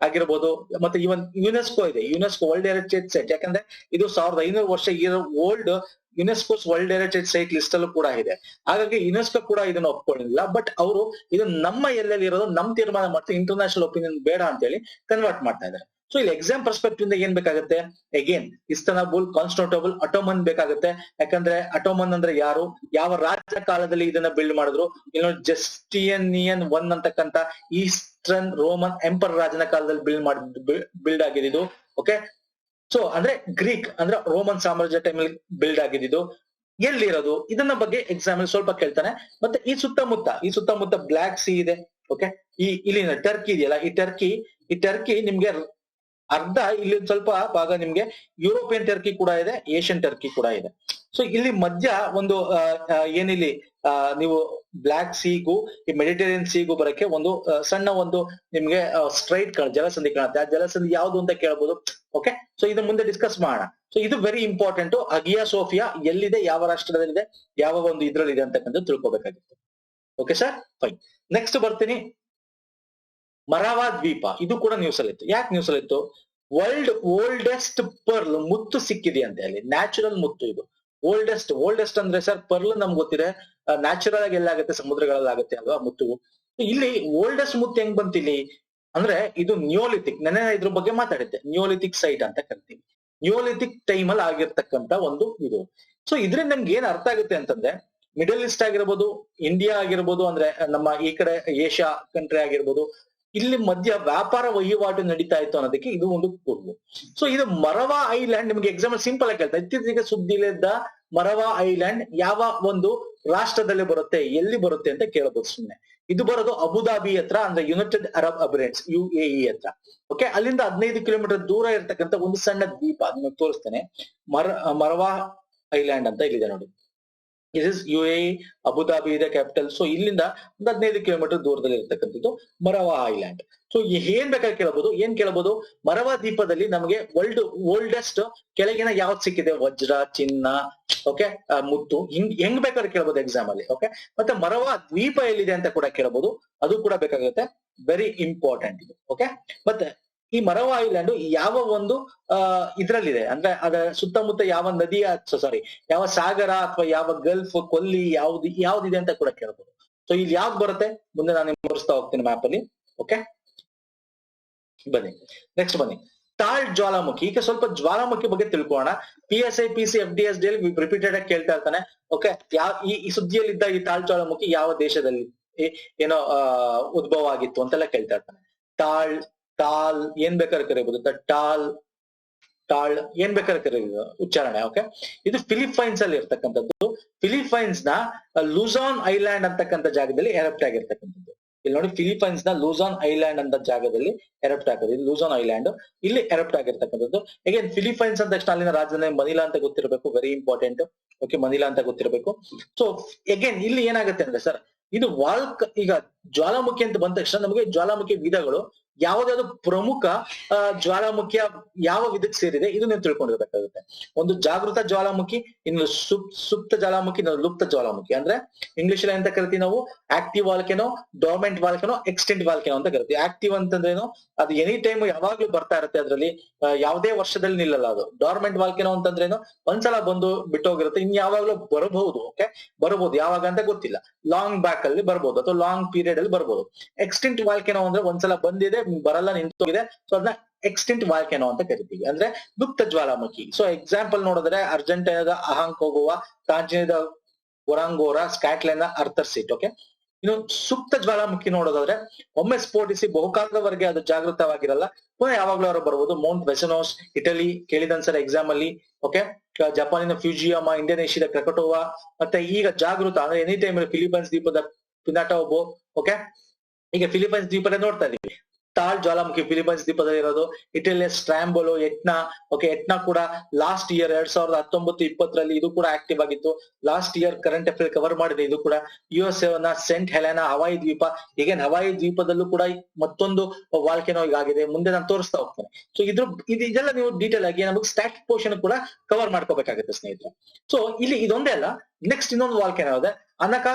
ಆಗಿರ್ಬೋದು ಮತ್ತೆ ಇವನ್ ಯುನೆಸ್ಕೋ ಇದೆ, ಯುನೆಸ್ಕೋ ವರ್ಲ್ಡ್ ಹೆರಿಟೇಜ್ ಸೈಟ್. ಯಾಕಂದ್ರೆ ಇದು 1500 ವರ್ಷ ಇರೋ old UNESCO's world heritage site list ಅಲ್ಲೂ ಕೂಡ ಇದೆ. ಹಾಗಾಗಿ ಯುನೆಸ್ಕೋ ಕೂಡ ಇದನ್ನ ಒಪ್ಕೊಳ್ಳಿಲ್ಲ. ಬಟ್ ಅವರು ಇದು ನಮ್ಮ ಎಲ್ಲೆಲ್ಲಿ ಇರೋದು ನಮ್ ತೀರ್ಮಾನ ಮಾಡ್ತಾರೆ, ಇಂಟರ್ನ್ಯಾಷನಲ್ ಒಪಿನಿಯನ್ ಬೇಡ ಅಂತ ಹೇಳಿ ಕನ್ವರ್ಟ್ ಮಾಡ್ತಾ ಇದ್ದಾರೆ. ಸೊ ಇಲ್ಲಿ ಎಕ್ಸಾಮ್ ಪರ್ಸ್ಪೆಕ್ಟಿವ್ ಇಂದ ಏನ್ ಬೇಕಾಗುತ್ತೆ, ಅಗೇನ್ ಇಸ್ತಂಬುಲ್, ಕಾನ್ಸ್ಟಾಂಟಿನೋಪಲ್, ಅಟೋಮನ್ ಬೇಕಾಗುತ್ತೆ. ಯಾಕಂದ್ರೆ ಅಟೋಮನ್ ಅಂದ್ರೆ ಯಾರು, ಯಾವ ರಾಜ ಕಾಲದಲ್ಲಿ ಇದನ್ನ ಬಿಲ್ಡ್ ಮಾಡಿದ್ರು, ಜಸ್ಟಿಯನಿಯನ್ 1 ಅಂತಕ್ಕಂತ ಈಸ್ಟರ್ನ್ ರೋಮನ್ ಎಂಪರ್ ರಾಜನ ಕಾಲದಲ್ಲಿ ಬಿಲ್ಡ್ ಆಗಿದ್ದು. ಓಕೆ, ಸೊ ಅಂದ್ರೆ ಗ್ರೀಕ್ ಅಂದ್ರೆ ರೋಮನ್ ಸಾಮ್ರಾಜ್ಯ ಟೈಮಲ್ಲಿ ಬಿಲ್ಡ್ ಆಗಿದ್ದು. ಎಲ್ಲಿರೋದು ಇದನ್ನ ಬಗ್ಗೆ ಎಕ್ಸಾಮ್ ಅಲ್ಲಿ ಸ್ವಲ್ಪ ಕೇಳ್ತಾನೆ. ಮತ್ತೆ ಈ ಸುತ್ತಮುತ್ತ ಬ್ಲಾಕ್ ಸಿ ಇದೆ. ಓಕೆ, ಇಲ್ಲಿನ ಟರ್ಕಿ ಇದೆಯಲ್ಲ, ಈ ಟರ್ಕಿ ನಿಮ್ಗೆ ಅರ್ಧ, ಇಲ್ಲಿ ಸ್ವಲ್ಪ ಭಾಗ ನಿಮ್ಗೆ ಯುರೋಪಿಯನ್ ಟರ್ಕಿ ಕೂಡ ಇದೆ, ಏಷ್ಯನ್ ಟರ್ಕಿ ಕೂಡ ಇದೆ. ಸೊ ಇಲ್ಲಿ ಮಧ್ಯ ಒಂದು ಏನಿಲ್ಲಿ ನೀವು ಬ್ಲಾಕ್ ಸೀಗೂ ಈ ಮೆಡಿಟೇರಿಯನ್ ಸೀಗೂ ಬರಕ್ಕೆ ಒಂದು ಸಣ್ಣ ಒಂದು ನಿಮ್ಗೆ ಸ್ಟ್ರೈಟ್ ಜಲಸಂಧಿ ಕಾಣುತ್ತೆ. ಆ ಜಲಸಂಧಿ ಯಾವ್ದು ಅಂತ ಕೇಳ್ಬೋದು. ಓಕೆ, ಸೊ ಇದು ಮುಂದೆ ಡಿಸ್ಕಸ್ ಮಾಡೋಣ. ಸೊ ಇದು ವೆರಿ ಇಂಪಾರ್ಟೆಂಟ್. ಅಗಿಯಾ ಸೋಫಿಯಾ ಎಲ್ಲಿದೆ, ಯಾವ ರಾಷ್ಟ್ರದಲ್ಲಿದೆ, ಯಾವ ಒಂದು ಇದ್ರಲ್ಲಿದೆ ಅಂತಕ್ಕಂಥ ತಿಳ್ಕೊಬೇಕಾಗಿತ್ತು. Okay sir, fine. ನೆಕ್ಸ್ಟ್ ಬರ್ತೀನಿ, ಮರಾವಾ ದ್ವೀಪ. ಇದು ಕೂಡ ನ್ಯೂಸ್ ಅಲ್ಲಿ ಇತ್ತು. ಯಾಕೆ ನ್ಯೂಸ್ ಅಲ್ಲಿ ಇತ್ತು? ವರ್ಲ್ಡ್ ಓಲ್ಡೆಸ್ಟ್ ಪರ್ಲ್ ಮುತ್ತು ಸಿಕ್ಕಿದೆ ಅಂತ ಹೇಳಿ. ನ್ಯಾಚುರಲ್ ಮುತ್ತು ಇದು. ಓಲ್ಡೆಸ್ಟ್ ಅಂದ್ರೆ ಸರ್ ಪರ್ಲ್ ನಮ್ಗೆ ಗೊತ್ತಿದೆ, ನ್ಯಾಚುರಲ್ ಆಗಿ ಎಲ್ಲಾಗುತ್ತೆ, ಸಮುದ್ರಗಳಲ್ಲಾಗುತ್ತೆ ಅಲ್ವಾ ಮುತ್ತು. ಇಲ್ಲಿ ಓಲ್ಡೆಸ್ಟ್ ಮುತ್ತು ಹೆಂಗ್ ಬಂತಿಲ್ಲಿ ಅಂದ್ರೆ ಇದು ನಿಯೋಲಿಥಿಕ್. ನೆನೆ ಇದ್ರ ಬಗ್ಗೆ ಮಾತಾಡಿದ್ದೆ, ನಿಯೋಲಿಥಿಕ್ ಸೈಟ್ ಅಂತ ಕರಿತೀವಿ. ನಿಯೋಲಿಥಿಕ್ ಟೈಮ್ ಅಲ್ಲಿ ಆಗಿರ್ತಕ್ಕಂತ ಒಂದು ಇದು. ಸೊ ಇದ್ರಿಂದ ನಮ್ಗೆ ಏನ್ ಅರ್ಥ ಆಗುತ್ತೆ ಅಂತಂದ್ರೆ, ಮಿಡಲ್ ಈಸ್ಟ್ ಆಗಿರ್ಬೋದು, ಇಂಡಿಯಾ ಆಗಿರ್ಬೋದು, ಅಂದ್ರೆ ನಮ್ಮ ಈ ಕಡೆ ಏಷ್ಯಾ ಕಂಟ್ರಿ ಆಗಿರ್ಬೋದು, ಇಲ್ಲಿ ಮಧ್ಯ ವ್ಯಾಪಾರ ವಹಿವಾಟು ನಡೀತಾ ಇತ್ತು ಅನ್ನೋದಕ್ಕೆ ಇದು ಒಂದು ಕೂರ್ಗು. ಸೊ ಇದು ಮರವಾ ಐಲ್ಯಾಂಡ್. ನಿಮ್ಗೆ ಎಕ್ಸಾಂಪಲ್ ಸಿಂಪಲ್ ಆಗಿ ಹೇಳ್ತಾ, ಇತ್ತೀಚೆಗೆ ಸುದ್ದಿಲಿದ್ದ ಮರವಾ ಐಲ್ಯಾಂಡ್ ಯಾವ ಒಂದು ರಾಷ್ಟ್ರದಲ್ಲಿ ಬರುತ್ತೆ, ಎಲ್ಲಿ ಬರುತ್ತೆ ಅಂತ ಕೇಳಬಹುದು ಸುಮ್ಮನೆ. ಇದು ಬರೋದು ಅಬುದಾಬಿ ಹತ್ರ, ಅಂದ್ರೆ ಯುನೈಟೆಡ್ ಅರಬ್ ಎಮಿರೇಟ್ಸ್, UAE ಹತ್ರ. ಓಕೆ, ಅಲ್ಲಿಂದ 15 ಕಿಲೋಮೀಟರ್ ದೂರ ಇರ್ತಕ್ಕಂಥ ಒಂದು ಸಣ್ಣ ದ್ವೀಪ. ನಿಮಗೆ ತೋರಿಸ್ತೇನೆ. ಮರವಾ ಐಲ್ಯಾಂಡ್ ಅಂತ ಇಲ್ಲಿದೆ ನೋಡಿ. ಇಟ್ ಇಸ್ UAE, ಅಬುದಾಬಿ ಇದೆ ಕ್ಯಾಪಿಟಲ್. ಸೊ ಇಲ್ಲಿಂದ ಒಂದು 15 ಕಿಲೋಮೀಟರ್ ದೂರದಲ್ಲಿ ಇರ್ತಕ್ಕಂಥದ್ದು ಮರವಾ ಐಲ್ಯಾಂಡ್. ಸೊ ಏನ್ ಬೇಕಾದ್ರೆ ಕೇಳಬಹುದು, ಮರವಾ ದ್ವೀಪದಲ್ಲಿ ನಮಗೆ ಓಲ್ಡೆಸ್ಟ್ ಕೆಳಗಿನ ಯಾವ್ದು ಸಿಕ್ಕಿದೆ, ವಜ್ರ, ಚಿನ್ನ, ಓಕೆ, ಮುತ್ತು, ಹೆಂಗ್ ಬೇಕಾದ್ರೆ ಕೇಳಬಹುದು ಎಕ್ಸಾಮ್ ಅಲ್ಲಿ. ಓಕೆ, ಮತ್ತೆ ಮರವಾ ದ್ವೀಪ ಎಲ್ಲಿದೆ ಅಂತ ಕೂಡ ಕೇಳಬಹುದು, ಅದು ಕೂಡ ಬೇಕಾಗುತ್ತೆ. ವೆರಿ ಇಂಪಾರ್ಟೆಂಟ್ ಇದು. ಓಕೆ, ಮತ್ತೆ ಈ ಮರವಾ ಐಲ್ಯಾಂಡ್ ಯಾವ ಒಂದು ಇದ್ರಲ್ಲಿದೆ ಅಂದ್ರೆ ಅದರ ಸುತ್ತಮುತ್ತ ಯಾವ ನದಿ, ಯಾವ ಸಾಗರ ಅಥವಾ ಯಾವ ಗಲ್ಫ್, ಕೊಲ್ಲಿ ಯಾವ್ದಿದೆ ಅಂತ ಕೂಡ ಕೇಳಬಹುದು. ಸೊ ಇಲ್ಲಿ ಯಾವ್ದು ಬರುತ್ತೆ ಮುಂದೆ ನಾನು ತೋರಿಸ್ತಾ ಹೋಗ್ತೀನಿ ಮ್ಯಾಪ್ ಅಲ್ಲಿ. ಓಕೆ, ಬನ್ನಿ ನೆಕ್ಸ್ಟ್ ಬನ್ನಿ. ತಾಳ್ ಜ್ವಾಲಾಮುಖಿ. ಈಗ ಸ್ವಲ್ಪ ಜ್ವಾಲಾಮುಖಿ ಬಗ್ಗೆ ತಿಳ್ಕೊಳ್ಳೋಣ. PSI, PC, FDS ರಿಪೀಟೆಡ್ ಆಗಿ ಕೇಳ್ತಾ ಇರ್ತಾನೆ. ಓಕೆ, ಈ ಸುದ್ದಿಯಲ್ಲಿದ್ದ ಈ ತಾಳ್ ಜ್ವಾಲಾಮುಖಿ ಯಾವ ದೇಶದಲ್ಲಿ ಏನೋ ಉದ್ಭವ ಆಗಿತ್ತು ಅಂತೆಲ್ಲ ಕೇಳ್ತಾ ಇರ್ತಾನೆ. ತಾಲ್ ಏನ್ ಬೇಕಾದ್ರೆ ಕರೀಬಹುದು, ಟಾಳ್ ಏನ್ ಬೇಕಾದ್ರೆ ಕರೀಬಹುದು ಉಚ್ಚಾರಣೆ. ಓಕೆ, ಇದು ಫಿಲಿಪೈನ್ಸ್ ಅಲ್ಲಿ ಇರ್ತಕ್ಕಂಥದ್ದು. ಫಿಲಿಪೈನ್ಸ್ ನ ಲೂಸಾನ್ ಐಲ್ಯಾಂಡ್ ಅಂತಕ್ಕಂಥ ಜಾಗದಲ್ಲಿ ಎರಪ್ಟ್ ಆಗಿರ್ತಕ್ಕಂಥದ್ದು. ಇಲ್ಲಿ ನೋಡಿ, ಫಿಲಿಪೈನ್ಸ್ ನ ಲೂಸಾನ್ ಐಲ್ಯಾಂಡ್ ಅಂತ ಜಾಗದಲ್ಲಿ ಎರಪ್ಟ್ ಆಗೋದು. ಇದು ಲೂಸಾನ್ ಐಲ್ಯಾಂಡ್, ಇಲ್ಲಿ ಎರಪ್ಟ್ ಆಗಿರ್ತಕ್ಕಂಥದ್ದು. ಅಗೇನ್ ಫಿಲಿಪೈನ್ಸ್ ಅಂತ ತಕ್ಷಣ ಅಲ್ಲಿನ ರಾಜಧಾನಿ ಮನಿಲಾ ಅಂತ ಗೊತ್ತಿರಬೇಕು, ವೆರಿ ಇಂಪಾರ್ಟೆಂಟ್. ಓಕೆ, ಮನಿಲಾ ಅಂತ ಗೊತ್ತಿರಬೇಕು. ಸೊ ಅಗೇನ್ ಇಲ್ಲಿ ಏನಾಗುತ್ತೆ ಅಂದ್ರೆ ಸರ್, ಇದು ಈಗ ಜ್ವಾಲಾಮುಖಿ ಅಂತ ಬಂದ ತಕ್ಷಣ ನಮಗೆ ಜ್ವಾಲಾಮುಖಿ ವಿಧಗಳು ಯಾವ್ದಾದ್ರು ಪ್ರಮುಖ ಜ್ವಾಲಾಮುಖಿಯ ಯಾವ ವಿಧಕ್ಕೆ ಸೇರಿದೆ ಇದು ನೀವು ತಿಳ್ಕೊಂಡಿರ್ಬೇಕಾಗುತ್ತೆ. ಒಂದು ಜಾಗೃತ ಜ್ವಾಲಾಮುಖಿ, ಇನ್ನು ಸುಪ್ತ ಜ್ವಾಲಾಮುಖಿ, ಇನ್ನೊಂದು ಲುಪ್ತ ಜ್ವಾಲಾಮುಖಿ. ಅಂದ್ರೆ ಇಂಗ್ಲಿಷ್ ಅಲ್ಲಿ ಎಂತ ಕರಿತೀವಿ ನಾವು, active volcano, dormant volcano, extent volcano ಅಂತ ಕರಿತೀವಿ. ಆಕ್ಟಿವ್ ಅಂತಂದ್ರೇನು, ಅದು ಎನಿ ಟೈಮ್ ಯಾವಾಗ್ಲೂ ಬರ್ತಾ ಇರುತ್ತೆ, ಅದ್ರಲ್ಲಿ ಯಾವುದೇ ವರ್ಷದಲ್ಲಿ ನಿಲ್ಲಲ್ಲ ಅದು. ಡಾರ್ಮೆಂಟ್ ವಾಲ್ಕೆನೋ ಅಂತಂದ್ರೇನು, ಒಂದ್ಸಲ ಬಂದು ಬಿಟ್ಟೋಗಿರುತ್ತೆ, ಇನ್ ಯಾವಾಗ್ಲೂ ಬರಬಹುದು. ಓಕೆ, ಬರಬಹುದು, ಯಾವಾಗ ಅಂತ ಗೊತ್ತಿಲ್ಲ, ಲಾಂಗ್ ಬ್ಯಾಕ್ ಅಲ್ಲಿ ಬರ್ಬೋದು ಅಥವಾ ಲಾಂಗ್ ಪೀರಿಯಡ್ ಅಲ್ಲಿ ಬರ್ಬೋದು. ಎಕ್ಸ್ಟೆಂಟ್ ವಾಲ್ಕೆನೋ ಅಂದ್ರೆ ಒಂದ್ಸಲ ಬಂದಿದೆ, ಬರಲ್ಲ, ನಿಂತೋಗಿದೆ. ಸೊ ಅದನ್ನ ಎಕ್ಸ್ಟೆಂಟ್ ವಾಲ್ಕೆನೋ ಅಂತ ಕರಿತೀವಿ, ಅಂದ್ರೆ ಲುಪ್ತ ಜ್ವಾಲಾಮುಖಿ. ಸೊ ಎಕ್ಸಾಂಪಲ್ ನೋಡಿದ್ರೆ ಅರ್ಜೆಂಟೈನಾದ ಅಹಾಂಕೋಗುವಾ, ತಾಂಜಾನಿಯಾದ ಗೊರಾಂಗೋರಾ, ಸ್ಕಾಟ್ಲೆಂಡ್ ನ ಅರ್ಥರ್ ಸೀಟ್. ಓಕೆ, ಇನ್ನು ಸುಪ್ತ ಜ್ವಾಲಾಮುಖಿ ನೋಡೋದಾದ್ರೆ ಒಮ್ಮೆ ಸ್ಫೋಟಿಸಿ ಬಹುಕಾಲದವರೆಗೆ ಅದು ಜಾಗೃತವಾಗಿರಲ್ಲ, ಪುನಃ ಯಾವಾಗ್ಲೂ ಅವರು ಬರ್ಬೋದು. ಮೌಂಟ್ ವೆಸನೋಸ್ ಇಟಲಿ ಕೇಳಿದನ್ಸರ್ ಎಕ್ಸಾಮ್ ಅಲ್ಲಿ. ಓಕೆ, ಜಪಾನಿನ ಫ್ಯೂಜಿಯಾಮಾ, ಇಂಡೋನೇಷ್ಯಾದ ಕ್ರಕಟೋವಾ, ಮತ್ತೆ ಈಗ ಜಾಗೃತ ಅಂದ್ರೆ ಎನಿ ಟೈಮ್ ಫಿಲಿಪೈನ್ಸ್ ದ್ವೀಪದ ಪಿನಾಟೋಬೋ. ಓಕೆ, ಈಗ ಫಿಲಿಪೈನ್ಸ್ ದ್ವೀಪದ ನೋಡ್ತಾ ಇದೀವಿ. ತಾಳ್ ಜ್ವಾಲಾಮುಖಿ ಫಿಲಿಪೈನ್ಸ್ ದ್ವೀಪದಲ್ಲಿ ಇರೋದು. ಇಟಲಿಯ ಸ್ಟ್ರಾಂಬೋಲೋ, ಎಟ್ನಾ. ಓಕೆ, ಎಟ್ನಾ ಕೂಡ ಲಾಸ್ಟ್ ಇಯರ್ 2019-20 ಇದು ಕೂಡ ಆಕ್ಟಿವ್ ಆಗಿತ್ತು. Last year current affair cover ಮಾಡಿದೆ ಇದು ಕೂಡ. US ಸೆಂಟ್ ಹೆಲೆನಾ ಹವಾಯಿ ದ್ವೀಪ. ಈಗ ಹವಾಯಿ ದ್ವೀಪದಲ್ಲೂ ಕೂಡ ಮತ್ತೊಂದು ವಾಲ್ಕೆನೋ ಆಗಿದೆ. ಮುಂದೆ ನಾನು ತೋರಿಸ್ತಾ ಹೋಗ್ತೇನೆ. ಸೊ ಇದೆಲ್ಲ ನೀವು ಡೀಟೇಲ್ ಆಗಿ ನಮಗೆ ಸ್ಟ್ಯಾಟಿಕ್ ಪೋರ್ಷನ್ ಕೂಡ ಕವರ್ ಮಾಡ್ಕೋಬೇಕಾಗುತ್ತೆ ಸ್ನೇಹಿತರೆ. ಸೊ ಇಲ್ಲಿ ಇದೊಂದೇ ಅಲ್ಲ, ನೆಕ್ಸ್ಟ್ ಇನ್ನೊಂದು ವಾಲ್ಕೆನೋ ಇದೆ, ಅನಕಾ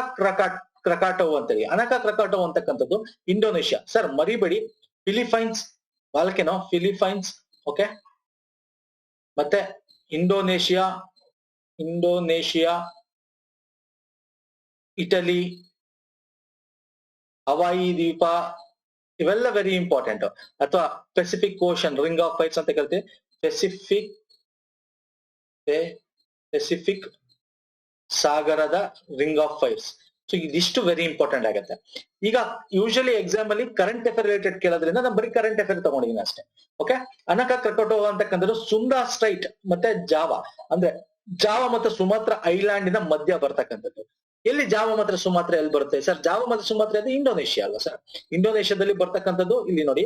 ಕ್ರಕಾಟೋ ಅಂತೇಳಿ. ಅನಕಾ ಕ್ರಕಾಟೋ ಅಂತಕ್ಕಂಥದ್ದು ಇಂಡೋನೇಷ್ಯಾ. ಸರ್ ಮರಿಬೇಡಿ, ಫಿಲಿಪೈನ್ಸ್ ವಾಲ್ಕೆನೋ, ಫಿಲಿಪೈನ್ಸ್. ಓಕೆ, ಮತ್ತೆ ಇಂಡೋನೇಷಿಯಾ, ಇಟಲಿ, ಹವಾಯಿ ದ್ವೀಪ, ಇವೆಲ್ಲ ವೆರಿ ಇಂಪಾರ್ಟೆಂಟ್. ಅಥವಾ Pacific ocean ring of fires ಅಂತ ಕರಿತೀವಿ. ಪೆಸಿಫಿಕ್ ಸಾಗರದ ರಿಂಗ್ ಆಫ್ ಫೈರ್ಸ್. ಸೊ ಇದಿಷ್ಟು ವೆರಿ ಇಂಪಾರ್ಟೆಂಟ್ ಆಗುತ್ತೆ. ಈಗ ಯೂಶಲಿ ಎಕ್ಸಾಮ್ ಅಲ್ಲಿ ಕರೆಂಟ್ ಅಫೇರ್ ರಿಲೇಟೆಡ್ ಕೇಳೋದ್ರಿಂದ ನಾನು ಬರೀ ಕರೆಂಟ್ ಅಫೇರ್ ತಗೊಂಡಿದ್ದೀನಿ ಅಷ್ಟೇ. ಓಕೆ, ಅನಕಾ ಕ್ರಕಾಟೋ ಅಂತಕ್ಕಂಥದ್ದು ಸುಂದಾ ಸ್ಟ್ರೈಟ್ ಮತ್ತೆ ಜಾವಾ, ಅಂದ್ರೆ ಜಾವಾ ಮತ್ತು ಸುಮಾತ್ರ ಐಲ್ಯಾಂಡಿನ ಮಧ್ಯ ಬರ್ತಕ್ಕಂಥದ್ದು. ಎಲ್ಲಿ ಜಾವಾ ಮತ್ತು ಸುಮಾತ್ರ ಎಲ್ಲಿ ಬರುತ್ತೆ ಸರ್? ಜಾವಾ ಮತ್ತು ಸುಮಾತ್ರ ಅದು ಇಂಡೋನೇಷ್ಯಾ ಅಲ್ವಾ ಸರ್? ಇಂಡೋನೇಷ್ಯಾದಲ್ಲಿ ಬರ್ತಕ್ಕಂಥದ್ದು ಇಲ್ಲಿ ನೋಡಿ,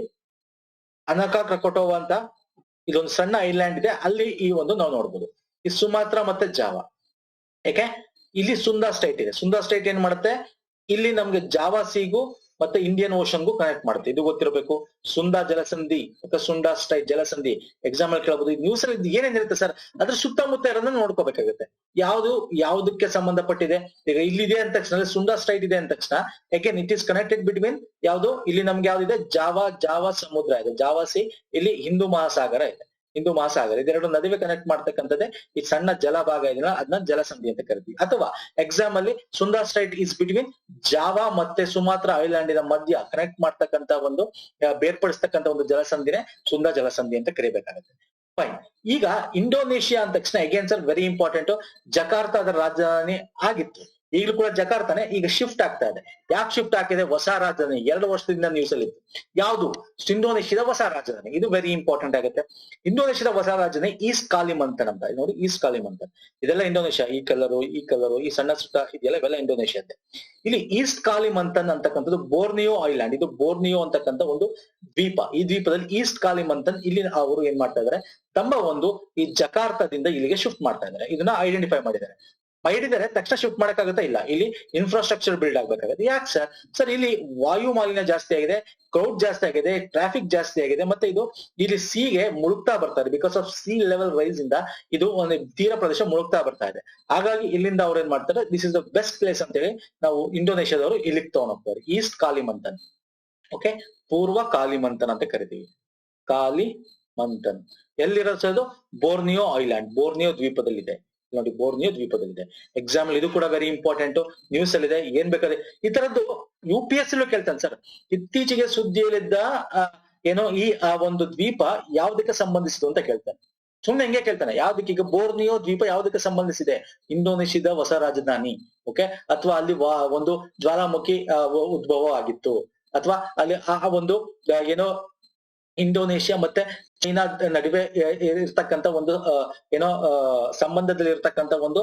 ಅನಕಾ ಕ್ರಕಾಟೋ ಅಂತ ಇದೊಂದು ಸಣ್ಣ ಐಲ್ಯಾಂಡ್ ಇದೆ, ಅಲ್ಲಿ ಈ ಒಂದು ನಾವು ನೋಡ್ಬೋದು. ಈ ಸುಮಾತ್ರ ಮತ್ತೆ ಜಾವಾ. ಯಾಕೆ ಇಲ್ಲಿ ಸುಂದಾ ಸ್ಟೇಟ್ ಇದೆ. ಸುಂದಾ ಸ್ಟೇಟ್ ಏನ್ ಮಾಡುತ್ತೆ, ಇಲ್ಲಿ ನಮ್ಗೆ ಜಾವಾ ಸೀಗೂ ಮತ್ತೆ ಇಂಡಿಯನ್ ಓಷನ್ಗೂ ಕನೆಕ್ಟ್ ಮಾಡುತ್ತೆ. ಇದು ಗೊತ್ತಿರಬೇಕು. ಸುಂದಾ ಜಲಸಂಧಿ ಮತ್ತೆ ಸುಂದಾ ಸ್ಟೇಟ್ ಜಲಸಂಧಿ ಎಕ್ಸಾಮ್ ಅಲ್ಲಿ ಕೇಳಬಹುದು. ನ್ಯೂಸ್ ಅಲ್ಲಿ ಏನೇನಿರುತ್ತೆ ಸರ್, ಅದ್ರ ಸುತ್ತಮುತ್ತ ಇರೋದನ್ನ ನೋಡ್ಕೋಬೇಕಾಗುತ್ತೆ. ಯಾವುದಕ್ಕೆ ಸಂಬಂಧಪಟ್ಟಿದೆ. ಈಗ ಇಲ್ಲಿದೆ ಅಂದ ತಕ್ಷಣ, ಸುಂದಾ ಸ್ಟೇಟ್ ಇದೆ ಅಂದ ತಕ್ಷಣ, again it is connected between ಯಾವುದು, ಇಲ್ಲಿ ನಮ್ಗೆ ಯಾವ್ದಿದೆ, ಜಾವಾ ಸಮುದ್ರ ಇದೆ, ಜಾವಾ ಸಿ, ಇಲ್ಲಿ ಹಿಂದೂ ಮಹಾಸಾಗರ ಇದೆ. ಇದೆರಡು ನಡುವೆ ಕನೆಕ್ಟ್ ಮಾಡ್ತಕ್ಕಂಥದ್ದೇ ಈ ಸಣ್ಣ ಜಲ ಭಾಗ ಇದೆಯಲ್ಲ, ಅದನ್ನ ಜಲಸಂಧಿ ಅಂತ ಕರಿತೀವಿ. ಅಥವಾ ಎಕ್ಸಾಮ್ ಅಲ್ಲಿ ಸುಂದಾ ಸ್ಟ್ರೈಟ್ ಈಸ್ ಬಿಟ್ವೀನ್ ಜಾವಾ ಮತ್ತೆ ಸುಮಾತ್ರ ಐಲ್ಯಾಂಡಿನ ಮಧ್ಯ ಕನೆಕ್ಟ್ ಮಾಡ್ತಕ್ಕಂತ ಒಂದು ಬೇರ್ಪಡಿಸ್ತಕ್ಕಂಥ ಒಂದು ಜಲಸಂಧಿನೇ ಸುಂದಾ ಜಲಸಂಧಿ ಅಂತ ಕರಿಬೇಕಾಗುತ್ತೆ. ಫೈನ್. ಈಗ ಇಂಡೋನೇಷಿಯಾ ಅಂದ ತಕ್ಷಣ again sir very important, Jakarta ಅದರ ರಾಜಧಾನಿ ಆಗಿತ್ತು. ಈಗಲೂ ಕೂಡ ಜಕಾರ್ತಾನೆ, ಈಗ ಶಿಫ್ಟ್ ಆಗ್ತಾ ಇದೆ. ಯಾಕೆ ಶಿಫ್ಟ್ ಆಗ್ತಿದೆ? ಹೊಸ ರಾಜಧಾನಿ 2 ವರ್ಷದಿಂದ ನ್ಯೂಸ್ ಅಲ್ಲಿ ಇತ್ತು. ಯಾವುದು? ಇಂಡೋನೇಷ್ಯಾದ ಹೊಸ ರಾಜಧಾನಿ. ಇದು ವೆರಿ ಇಂಪಾರ್ಟೆಂಟ್ ಆಗುತ್ತೆ. ಇಂಡೋನೇಷ್ಯಾದ ಹೊಸ ರಾಜಧಾನಿ ಈಸ್ಟ್ ಕಾಲಿಮಂತನ್ ಅಂತ ನೋಡಿ. ಈಸ್ಟ್ ಕಾಲಿಮಂತನ್ ಇದೆಲ್ಲ ಇಂಡೋನೇಷ್ಯಾ. ಈ ಕಲರು ಈ ಸಣ್ಣ ಸುತ್ತ ಇದೆಲ್ಲ ಇವೆಲ್ಲ ಇಂಡೋನೇಷ್ಯಾದ್ದೇ. ಇಲ್ಲಿ ಈಸ್ಟ್ ಕಾಲಿಮಂತನ್ ಅಂತಕ್ಕಂಥದ್ದು ಬೋರ್ನಿಯೋ ಐಲ್ಯಾಂಡ್. ಇದು ಬೋರ್ನಿಯೋ ಅಂತಕ್ಕಂಥ ಒಂದು ದ್ವೀಪ. ಈ ದ್ವೀಪದಲ್ಲಿ ಈಸ್ಟ್ ಕಾಲಿಮಂತನ್, ಇಲ್ಲಿ ಅವರು ಏನ್ ಮಾಡ್ತಾ ಇದಾರೆ, ತಮ್ಮ ಒಂದು ಈ ಜಕಾರ್ತಾದಿಂದ ಇಲ್ಲಿಗೆ ಶಿಫ್ಟ್ ಮಾಡ್ತಾ ಇದ್ದಾರೆ. ಇದನ್ನ ಐಡೆಂಟಿಫೈ ಮಾಡಿದರೆ ತಕ್ಷಣ ಶಿಫ್ಟ್ ಮಾಡಕ್ಕಾಗುತ್ತಾ? ಇಲ್ಲ. ಇಲ್ಲಿ ಇನ್ಫ್ರಾಸ್ಟ್ರಕ್ಚರ್ ಬಿಲ್ಡ್ ಆಗ್ಬೇಕಾಗುತ್ತೆ. ಯಾಕೆ ಸರ್ ಇಲ್ಲಿ ವಾಯು ಮಾಲಿನ್ಯ ಜಾಸ್ತಿ ಆಗಿದೆ, ಕ್ರೌಡ್ ಜಾಸ್ತಿ ಆಗಿದೆ, ಟ್ರಾಫಿಕ್ ಜಾಸ್ತಿ ಆಗಿದೆ, ಮತ್ತೆ ಇದು ಇಲ್ಲಿ ಸೀಗೆ ಮುಳುಗ್ತಾ ಬರ್ತಾರೆ. Because of sea level rise ಇಂದ ಇದು ಒಂದು ತೀರ ಪ್ರದೇಶ ಮುಳುಗ್ತಾ ಬರ್ತಾ ಇದೆ. ಹಾಗಾಗಿ ಇಲ್ಲಿಂದ ಅವ್ರು ಏನ್ ಮಾಡ್ತಾರೆ, this is the best place ಅಂತ ಹೇಳಿ ನಾವು ಇಂಡೋನೇಷ್ಯಾದವರು ಇಲ್ಲಿಗೆ ತಗೊಂಡೋಗ್ತಾರೆ. ಈಸ್ಟ್ ಕಾಲಿಮಂತನ್. ಓಕೆ, ಪೂರ್ವ ಕಾಲಿಮಂತನ್ ಅಂತ ಕರಿತೀವಿ. ಕಾಲಿಮಂತನ್ ಎಲ್ಲಿರೋದು ಸರ್? ಅದು ಬೋರ್ನಿಯೋ ಐಲ್ಯಾಂಡ್, ಬೋರ್ನಿಯೋ ದ್ವೀಪದಲ್ಲಿದೆ ನೋಡಿ. ಬೋರ್ನಿಯೋ ದ್ವೀಪದಲ್ಲಿದೆ. ಎಕ್ಸಾಮ್ ಇದು ಕೂಡ ವೆರಿ ಇಂಪಾರ್ಟೆಂಟ್. ನ್ಯೂಸ್ ಅಲ್ಲಿ ಇದೆ. ಏನ್ ಬೇಕಾದ್ರೆ ಈ ತರದ್ದು UPSC ಕೇಳ್ತಾನೆ ಸರ್. ಇತ್ತೀಚೆಗೆ ಸುದ್ದಿಯಲ್ಲಿದ್ದ ಏನೋ ಈ ಒಂದು ದ್ವೀಪ ಯಾವ್ದಕ್ಕೆ ಸಂಬಂಧಿಸಿತು ಅಂತ ಕೇಳ್ತಾನೆ. ಸುಮ್ನೆ ಹೆಂಗೆ ಕೇಳ್ತಾನೆ, ಯಾವ್ದಕ್ಕೆ? ಈಗ ಬೋರ್ನಿಯೋ ದ್ವೀಪ ಯಾವ್ದಕ್ಕೆ ಸಂಬಂಧಿಸಿದೆ? ಇಂಡೋನೇಷ್ಯಾದ ಹೊಸ ರಾಜಧಾನಿ. ಓಕೆ, ಅಥವಾ ಅಲ್ಲಿ ಒಂದು ಜ್ವಾಲಾಮುಖಿ ಉದ್ಭವ ಆಗಿತ್ತು, ಅಥವಾ ಅಲ್ಲಿ ಆ ಒಂದು ಏನೋ ಇಂಡೋನೇಷ್ಯಾ ಮತ್ತೆ ಚೈನಾ ನಡುವೆ ಇರ್ತಕ್ಕಂಥ ಒಂದು ಏನೋ ಸಂಬಂಧದಲ್ಲಿ ಇರ್ತಕ್ಕಂಥ ಒಂದು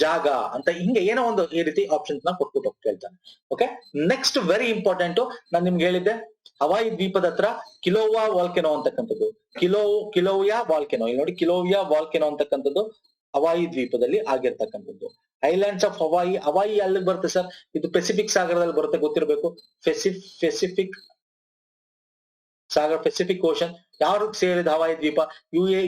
ಜಾಗ ಅಂತ, ಹಿಂಗೆ ಏನೋ ಒಂದು ಈ ರೀತಿ ಆಪ್ಷನ್ಸ್ ನ ಕೊಟ್ಬಿಟ್ಟು ಕೇಳ್ತಾನೆ. ಓಕೆ, ನೆಕ್ಸ್ಟ್ ವೆರಿ ಇಂಪಾರ್ಟೆಂಟ್, ನಾನು ನಿಮ್ಗೆ ಹೇಳಿದ್ದೆ ಹವಾಯಿ ದ್ವೀಪದ ಹತ್ರ ಕಿಲೋವಾ ವಾಲ್ಕೆನೋ ಅಂತಕ್ಕಂಥದ್ದು. ಕಿಲೋವಿಯಾ ವಾಲ್ಕೆನೋ, ಇಲ್ಲಿ ನೋಡಿ, ಕಿಲೋವಿಯಾ ವಾಲ್ಕೆನೋ ಅಂತಕ್ಕಂಥದ್ದು ಹವಾಯಿ ದ್ವೀಪದಲ್ಲಿ ಆಗಿರ್ತಕ್ಕಂಥದ್ದು. ಐಲ್ಯಾಂಡ್ಸ್ ಆಫ್ ಹವಾಯಿ ಅಲ್ಲಿ ಬರುತ್ತೆ ಸರ್. ಇದು ಪೆಸಿಫಿಕ್ ಸಾಗರದಲ್ಲಿ ಬರುತ್ತೆ, ಗೊತ್ತಿರಬೇಕು. ಪೆಸಿಫಿಕ್ ಸಾಗರ, ಪೆಸಿಫಿಕ್ ಓಷನ್. ಯಾರು ಸೇರಿದ ಹವಾಯಿ ದ್ವೀಪ?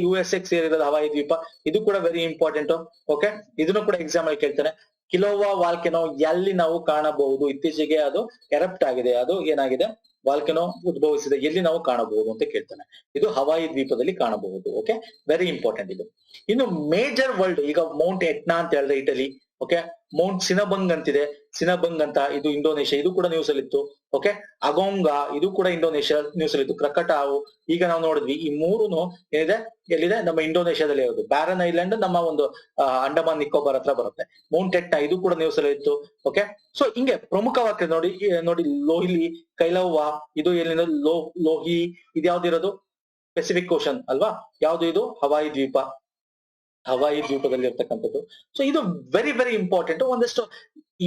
USA ಸೇರಿರೋದು ಹವಾಯಿ ದ್ವೀಪ. ಇದು ಕೂಡ ವೆರಿ ಇಂಪಾರ್ಟೆಂಟ್. ಓಕೆ, ಇದನ್ನು ಕೂಡ ಎಕ್ಸಾಮ್ ಅಲ್ಲಿ ಕೇಳ್ತಾನೆ. ಕಿಲೋವಾ ವಾಲ್ಕೆನೋ ಎಲ್ಲಿ ನಾವು ಕಾಣಬಹುದು? ಇತ್ತೀಚೆಗೆ ಅದು ಎರಪ್ಟ್ ಆಗಿದೆ, ಅದು ಏನಾಗಿದೆ, ವಾಲ್ಕೆನೋ ಉದ್ಭವಿಸಿದೆ, ಎಲ್ಲಿ ನಾವು ಕಾಣಬಹುದು ಅಂತ ಕೇಳ್ತಾನೆ. ಇದು ಹವಾಯಿ ದ್ವೀಪದಲ್ಲಿ ಕಾಣಬಹುದು. ಓಕೆ, ವೆರಿ ಇಂಪಾರ್ಟೆಂಟ್ ಇದು. ಇನ್ನು ಮೇಜರ್ ವರ್ಲ್ಡ್, ಈಗ ಮೌಂಟ್ ಎಟ್ನಾ ಅಂತ ಹೇಳಿದ್ರೆ ಇಟಲಿ. ಓಕೆ, ಮೌಂಟ್ ಸಿನಬಂಗ್ ಅಂತಿದೆ, ಸಿನಬಂಗ್ ಅಂತ, ಇದು ಇಂಡೋನೇಷ್ಯಾ. ಇದು ಕೂಡ ನ್ಯೂಸ್ ಅಲ್ಲಿ ಇತ್ತು. ಓಕೆ, ಅಗೋಂಗಾ, ಇದು ಕೂಡ ಇಂಡೋನೇಷ್ಯಾ ನ್ಯೂಸ್ ಅಲ್ಲಿ ಇತ್ತು. ಕ್ರಕಟಾವು, ಈಗ ನಾವು ನೋಡಿದ್ವಿ. ಈ ಮೂರುನು ಏನಿದೆ, ಎಲ್ಲಿದೆ? ನಮ್ಮ ಇಂಡೋನೇಷ್ಯಾದಲ್ಲಿ ಇರೋದು. ಬ್ಯಾರನ್ ಐಲ್ಯಾಂಡ್ ನಮ್ಮ ಒಂದು ಅಂಡಮಾನ್ ನಿಕೋಬಾರ್ ಹತ್ರ ಬರುತ್ತೆ. ಮೌಂಟ್ ಎಟ್ನಾ, ಇದು ಕೂಡ ನ್ಯೂಸ್ ಅಲ್ಲಿ ಇತ್ತು. ಓಕೆ, ಸೊ ಹಿಂಗೆ ಪ್ರಮುಖವಾಗಿ ನೋಡಿ ಲೋಹಿಲಿ, ಕೈಲವ್ವಾ, ಇದು ಎಲ್ಲಿಂದ? ಲೋಹಿ, ಇದು ಯಾವ್ದಿರೋದು? ಪೆಸಿಫಿಕ್ ಓಷನ್ ಅಲ್ವಾ? ಯಾವ್ದು ಇದು? ಹವಾಯಿ ದ್ವೀಪ. ಹವಾಯಿ ದ್ವೀಪದಲ್ಲಿ ಇರ್ತಕ್ಕಂಥದ್ದು. ಸೊ ಇದು ವೆರಿ ವೆರಿ ಇಂಪಾರ್ಟೆಂಟ್. ಒಂದಷ್ಟು